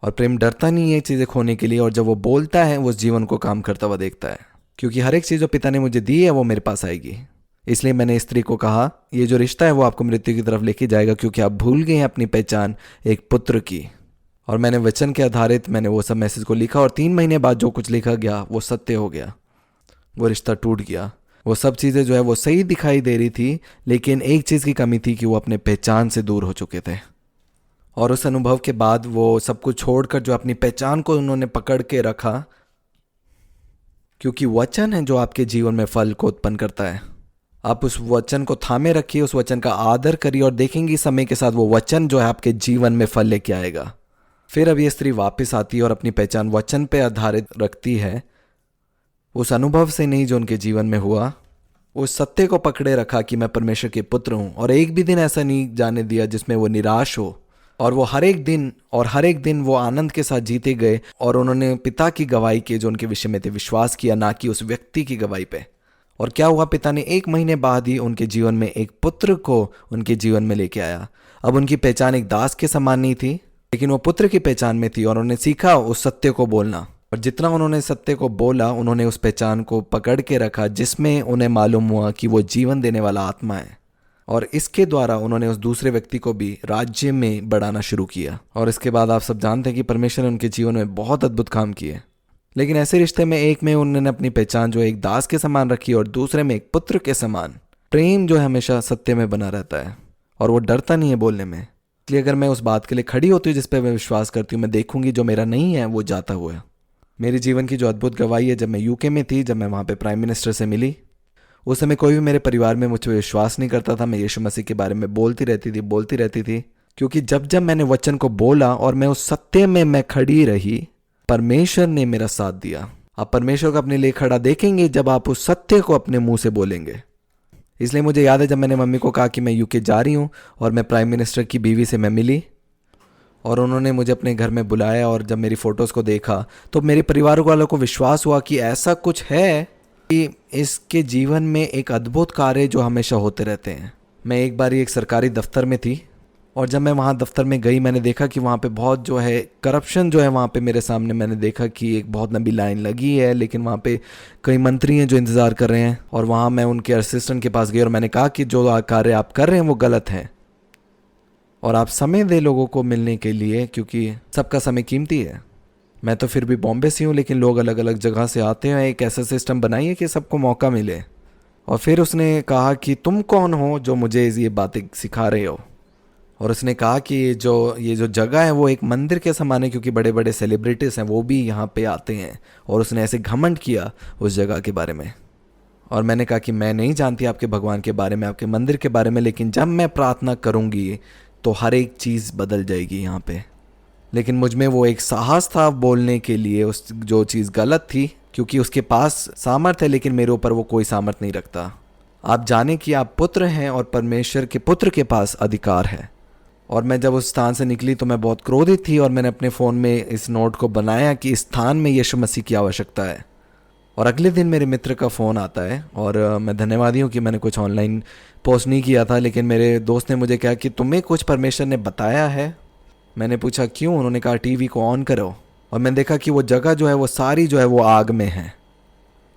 और प्रेम डरता नहीं है चीज़ें खोने के लिए, और जब वो बोलता है वो उस जीवन को काम करता हुआ देखता है, क्योंकि हर एक चीज़ जो पिता ने मुझे दी है वो मेरे पास आएगी। इसलिए मैंने स्त्री को कहा, ये जो रिश्ता है वो आपको मृत्यु की तरफ लेके जाएगा, क्योंकि आप भूल गए हैं अपनी पहचान एक पुत्र की। और मैंने वचन के आधारित मैंने वो सब मैसेज को लिखा, और 3 महीने बाद जो कुछ लिखा गया वो सत्य हो गया। वो रिश्ता टूट गया। वो सब चीज़ें जो है वो सही दिखाई दे रही थी, लेकिन एक चीज़ की कमी थी कि वो अपने पहचान से दूर हो चुके थे। और उस अनुभव के बाद वो सब कुछ छोड़कर जो अपनी पहचान को उन्होंने पकड़ के रखा, क्योंकि वचन है जो आपके जीवन में फल को उत्पन्न करता है। आप उस वचन को थामे रखिए, उस वचन का आदर करिए, और देखेंगे समय के साथ वो वचन जो है आपके जीवन में फल लेके आएगा। फिर अब ये स्त्री वापस आती है और अपनी पहचान वचन पे आधारित रखती है, उस अनुभव से नहीं जो उनके जीवन में हुआ। उस सत्य को पकड़े रखा कि मैं परमेश्वर के पुत्र हूँ, और एक भी दिन ऐसा नहीं जाने दिया जिसमें वो निराश हो। और वो हर एक दिन वो आनंद के साथ जीते गए, और उन्होंने पिता की गवाही के जो उनके विषय में थे विश्वास किया, ना कि उस व्यक्ति की गवाही पे। और क्या हुआ, पिता ने 1 महीने बाद ही उनके जीवन में एक पुत्र को उनके जीवन में लेके आया। अब उनकी पहचान एक दास के समान नहीं थी, लेकिन वो पुत्र की पहचान में थी, और उन्होंने सीखा उस सत्य को बोलना। और जितना उन्होंने सत्य को बोला, उन्होंने उस पहचान को पकड़ के रखा जिसमें उन्हें मालूम हुआ कि वो जीवन देने वाला आत्मा है। और इसके द्वारा उन्होंने उस दूसरे व्यक्ति को भी राज्य में बढ़ाना शुरू किया। और इसके बाद आप सब जानते हैं कि परमेश्वर ने उनके जीवन में बहुत अद्भुत काम किए। लेकिन ऐसे रिश्ते में एक में उन्होंने अपनी पहचान जो एक दास के समान रखी, और दूसरे में एक पुत्र के समान। प्रेम जो है हमेशा सत्य में बना रहता है, और वो डरता नहीं है बोलने में। इसलिए अगर मैं उस बात के लिए खड़ी होती हूँ जिस पर मैं विश्वास करती हूँ, मैं देखूंगी जो मेरा नहीं है वो जाता हुआ है। मेरे जीवन की जो अद्भुत गवाही है, जब मैं यूके में थी, जब मैं वहाँ पे प्राइम मिनिस्टर से मिली, उस समय कोई भी मेरे परिवार में मुझ पर विश्वास नहीं करता था। मैं यीशु मसीह के बारे में बोलती रहती थी, क्योंकि जब जब मैंने वचन को बोला और मैं उस सत्य में मैं खड़ी रही, परमेश्वर ने मेरा साथ दिया। आप परमेश्वर को अपने लिए खड़ा देखेंगे जब आप उस सत्य को अपने मुंह से बोलेंगे। इसलिए मुझे याद है जब मैंने मम्मी को कहा कि मैं यूके जा रही हूँ, और मैं प्राइम मिनिस्टर की बीवी से मैं मिली, और उन्होंने मुझे अपने घर में बुलाया, और जब मेरी फ़ोटोज़ को देखा तो मेरे परिवार वालों को विश्वास हुआ कि ऐसा कुछ है कि इसके जीवन में एक अद्भुत कार्य जो हमेशा होते रहते हैं। मैं एक बार एक सरकारी दफ्तर में थी, और जब मैं वहाँ दफ्तर में गई, मैंने देखा कि वहाँ पे बहुत जो है करप्शन जो है वहाँ पे मेरे सामने मैंने देखा कि एक बहुत लंबी लाइन लगी है, लेकिन वहाँ पे कई मंत्री हैं जो इंतज़ार कर रहे हैं। और वहाँ मैं उनके असिस्टेंट के पास गई और मैंने कहा कि जो कार्य आप कर रहे हैं वो गलत है, और आप समय दें लोगों को मिलने के लिए, क्योंकि सबका समय कीमती है। मैं तो फिर भी बॉम्बे से हूँ, लेकिन लोग अलग अलग जगह से आते हैं। एक ऐसा सिस्टम बनाइए कि सबको मौका मिले। और फिर उसने कहा कि तुम कौन हो जो मुझे ये बातें सिखा रहे हो। और उसने कहा कि ये जो जगह है वो एक मंदिर के समान है, क्योंकि बड़े बड़े सेलिब्रिटीज़ हैं वो भी यहाँ पे आते हैं। और उसने ऐसे घमंड किया उस जगह के बारे में। और मैंने कहा कि मैं नहीं जानती आपके भगवान के बारे में, आपके मंदिर के बारे में, लेकिन जब मैं प्रार्थना करूँगी तो हर एक चीज़ बदल जाएगी यहाँ पे। लेकिन मुझ में वो एक साहस था बोलने के लिए उस जो चीज़ गलत थी, क्योंकि उसके पास सामर्थ है लेकिन मेरे ऊपर वो कोई सामर्थ नहीं रखता। आप जाने कि आप पुत्र हैं और परमेश्वर के पुत्र के पास अधिकार है। और मैं जब उस स्थान से निकली तो मैं बहुत क्रोधित थी और मैंने अपने फ़ोन में इस नोट को बनाया कि इस स्थान में यीशु मसीह की आवश्यकता है। और अगले दिन मेरे मित्र का फ़ोन आता है और मैं धन्यवादी हूँ कि मैंने कुछ ऑनलाइन पोस्ट नहीं किया था, लेकिन मेरे दोस्त ने मुझे कहा कि तुम्हें कुछ परमेश्वर ने बताया है। मैंने पूछा क्यों? उन्होंने कहा टीवी को ऑन करो। और मैंने देखा कि वो जगह जो है वो सारी जो है वो आग में है।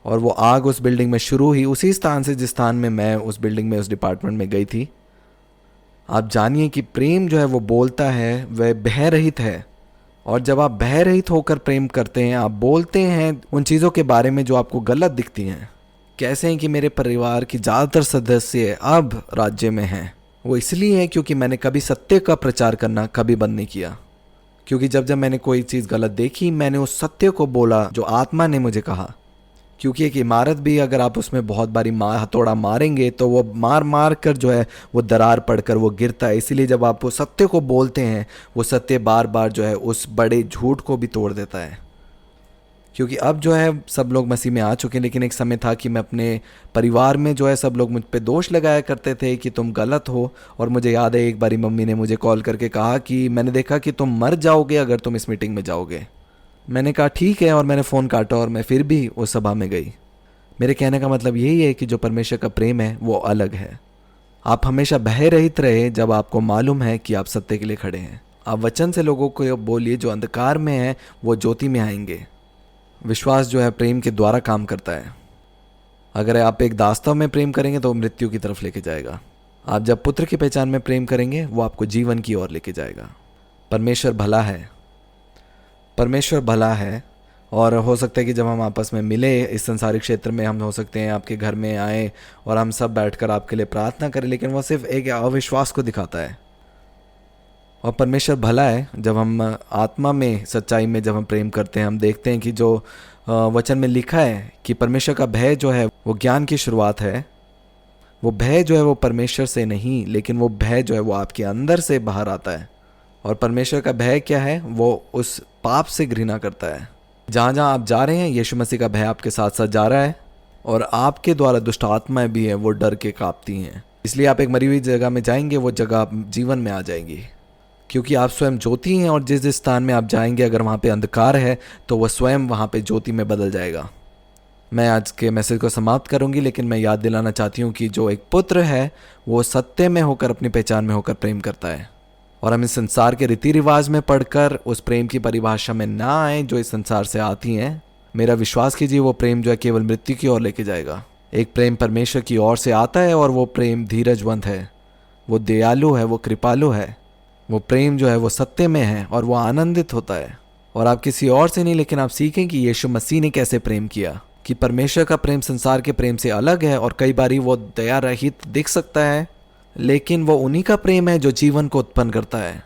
और वो आग उस बिल्डिंग में शुरू हुई उसी स्थान से जिस स्थान में मैं उस बिल्डिंग में उस डिपार्टमेंट में गई थी। आप जानिए कि प्रेम जो है वो बोलता है, वह भय रहित है। और जब आप भय रहित होकर प्रेम करते हैं, आप बोलते हैं उन चीज़ों के बारे में जो आपको गलत दिखती हैं। कैसे हैं कि मेरे परिवार की ज़्यादातर सदस्य अब राज्य में हैं, वो इसलिए है क्योंकि मैंने कभी सत्य का प्रचार करना कभी बंद नहीं किया। क्योंकि जब जब मैंने कोई चीज़ गलत देखी, मैंने उस सत्य को बोला जो आत्मा ने मुझे कहा। क्योंकि एक इमारत भी अगर आप उसमें बहुत बारी हथौड़ा मारेंगे तो वो मार मार कर जो है वो दरार पड़कर वो गिरता है। इसीलिए जब आप वो सत्य को बोलते हैं, वो सत्य बार बार जो है उस बड़े झूठ को भी तोड़ देता है। क्योंकि अब जो है सब लोग मसीह में आ चुके हैं, लेकिन एक समय था कि मैं अपने परिवार में जो है सब लोग मुझ पे दोष लगाया करते थे कि तुम गलत हो। और मुझे याद है एक बारी मम्मी ने मुझे कॉल करके कहा कि मैंने देखा कि तुम मर जाओगे अगर तुम इस मीटिंग में जाओगे। मैंने कहा ठीक है और मैंने फ़ोन काटा और मैं फिर भी उस सभा में गई। मेरे कहने का मतलब यही है कि जो परमेश्वर का प्रेम है वो अलग है। आप हमेशा भय रहित रहे जब आपको मालूम है कि आप सत्य के लिए खड़े हैं। आप वचन से लोगों को बोलिए जो अंधकार में है वो ज्योति में आएंगे। विश्वास जो है प्रेम के द्वारा काम करता है। अगर आप एक दास्तव में प्रेम करेंगे तो मृत्यु की तरफ लेके जाएगा। आप जब पुत्र की पहचान में प्रेम करेंगे वो आपको जीवन की ओर लेके जाएगा। परमेश्वर भला है, परमेश्वर भला है। और हो सकता है कि जब हम आपस में मिले इस संसारिक क्षेत्र में, हम हो सकते हैं आपके घर में आए और हम सब बैठकर आपके लिए प्रार्थना करें, लेकिन वो सिर्फ एक अविश्वास को दिखाता है। और परमेश्वर भला है जब हम आत्मा में सच्चाई में जब हम प्रेम करते हैं। हम देखते हैं कि जो वचन में लिखा है कि परमेश्वर का भय जो है वो ज्ञान की शुरुआत है। वो भय जो है वो परमेश्वर से नहीं, लेकिन वो भय जो है वो आपके अंदर से बाहर आता है। और परमेश्वर का भय क्या है? वो उस पाप से घृणा करता है। जहाँ जहाँ आप जा रहे हैं यीशु मसीह का भय आपके साथ साथ जा रहा है और आपके द्वारा दुष्ट आत्माएं भी हैं, वो डर के कांपती हैं। इसलिए आप एक मरी हुई जगह में जाएंगे, वो जगह आप जीवन में आ जाएंगी, क्योंकि आप स्वयं ज्योति हैं। और जिस जिस स्थान में आप जाएंगे अगर वहाँ पे अंधकार है तो वह स्वयं वहाँ पे ज्योति में बदल जाएगा। मैं आज के मैसेज को समाप्त करूंगी, लेकिन मैं याद दिलाना चाहती हूँ कि जो एक पुत्र है वो सत्य में होकर अपनी पहचान में होकर प्रेम करता है। और हम इस संसार के रीति रिवाज में पढ़कर उस प्रेम की परिभाषा में ना आए जो इस संसार से आती हैं। मेरा विश्वास कीजिए वो प्रेम जो है केवल मृत्यु की ओर लेके जाएगा। एक प्रेम परमेश्वर की ओर से आता है और वो प्रेम धीरजवंत है, वो दयालु है, वो कृपालु है। वो प्रेम जो है वो सत्य में है और वो आनंदित होता है। और आप किसी और से नहीं, लेकिन आप सीखें कि यीशु मसीह ने कैसे प्रेम किया, कि परमेश्वर का प्रेम संसार के प्रेम से अलग है। और कई बारी वो दया रहित दिख सकता है, लेकिन वो उन्हीं का प्रेम है जो जीवन को उत्पन्न करता है।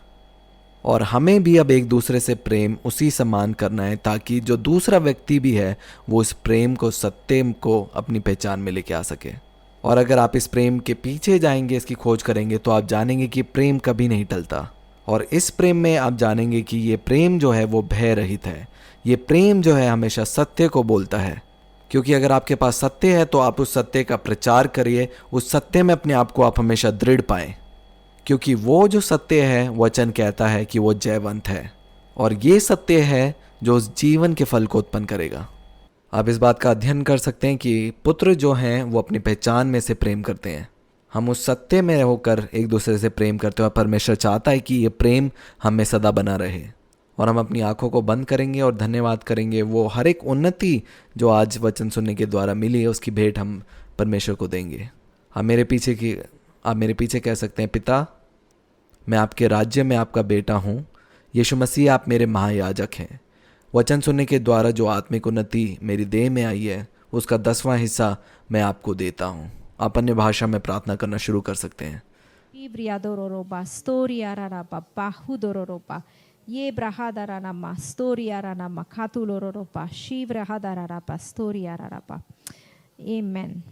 और हमें भी अब एक दूसरे से प्रेम उसी समान करना है, ताकि जो दूसरा व्यक्ति भी है वो इस प्रेम को, सत्य को अपनी पहचान में लेके आ सके। और अगर आप इस प्रेम के पीछे जाएंगे, इसकी खोज करेंगे, तो आप जानेंगे कि प्रेम कभी नहीं टलता। और इस प्रेम में आप जानेंगे कि ये प्रेम जो है वो भय रहित है। ये प्रेम जो है हमेशा सत्य को बोलता है। क्योंकि अगर आपके पास सत्य है तो आप उस सत्य का प्रचार करिए, उस सत्य में अपने आप को आप हमेशा दृढ़ पाएं। क्योंकि वो जो सत्य है वचन कहता है कि वो जयवंत है, और ये सत्य है जो उस जीवन के फल को उत्पन्न करेगा। आप इस बात का अध्ययन कर सकते हैं कि पुत्र जो हैं वो अपनी पहचान में से प्रेम करते हैं। हम उस सत्य में होकर एक दूसरे से प्रेम करते हैं और परमेश्वर चाहता है कि ये प्रेम हम में सदा बना रहे। और हम अपनी आंखों को बंद करेंगे और धन्यवाद करेंगे। वो हर एक उन्नति जो आज वचन सुनने के द्वारा मिली है उसकी भेंट हम परमेश्वर को देंगे। आप मेरे पीछे कह सकते हैं, पिता मैं आपके राज्य में आपका बेटा हूँ। यीशु मसीह आप मेरे महायाजक हैं। वचन सुनने के द्वारा जो आत्मिक उन्नति मेरी देह में आई है उसका 10वां हिस्सा मैं आपको देता हूँ। आप अन्य भाषा में प्रार्थना करना शुरू कर सकते हैं। ये ब्रहादारानामा स्टोरियारानामा खातुलोरोपा शिव्रहादारापा स्टोरियारापा Amen.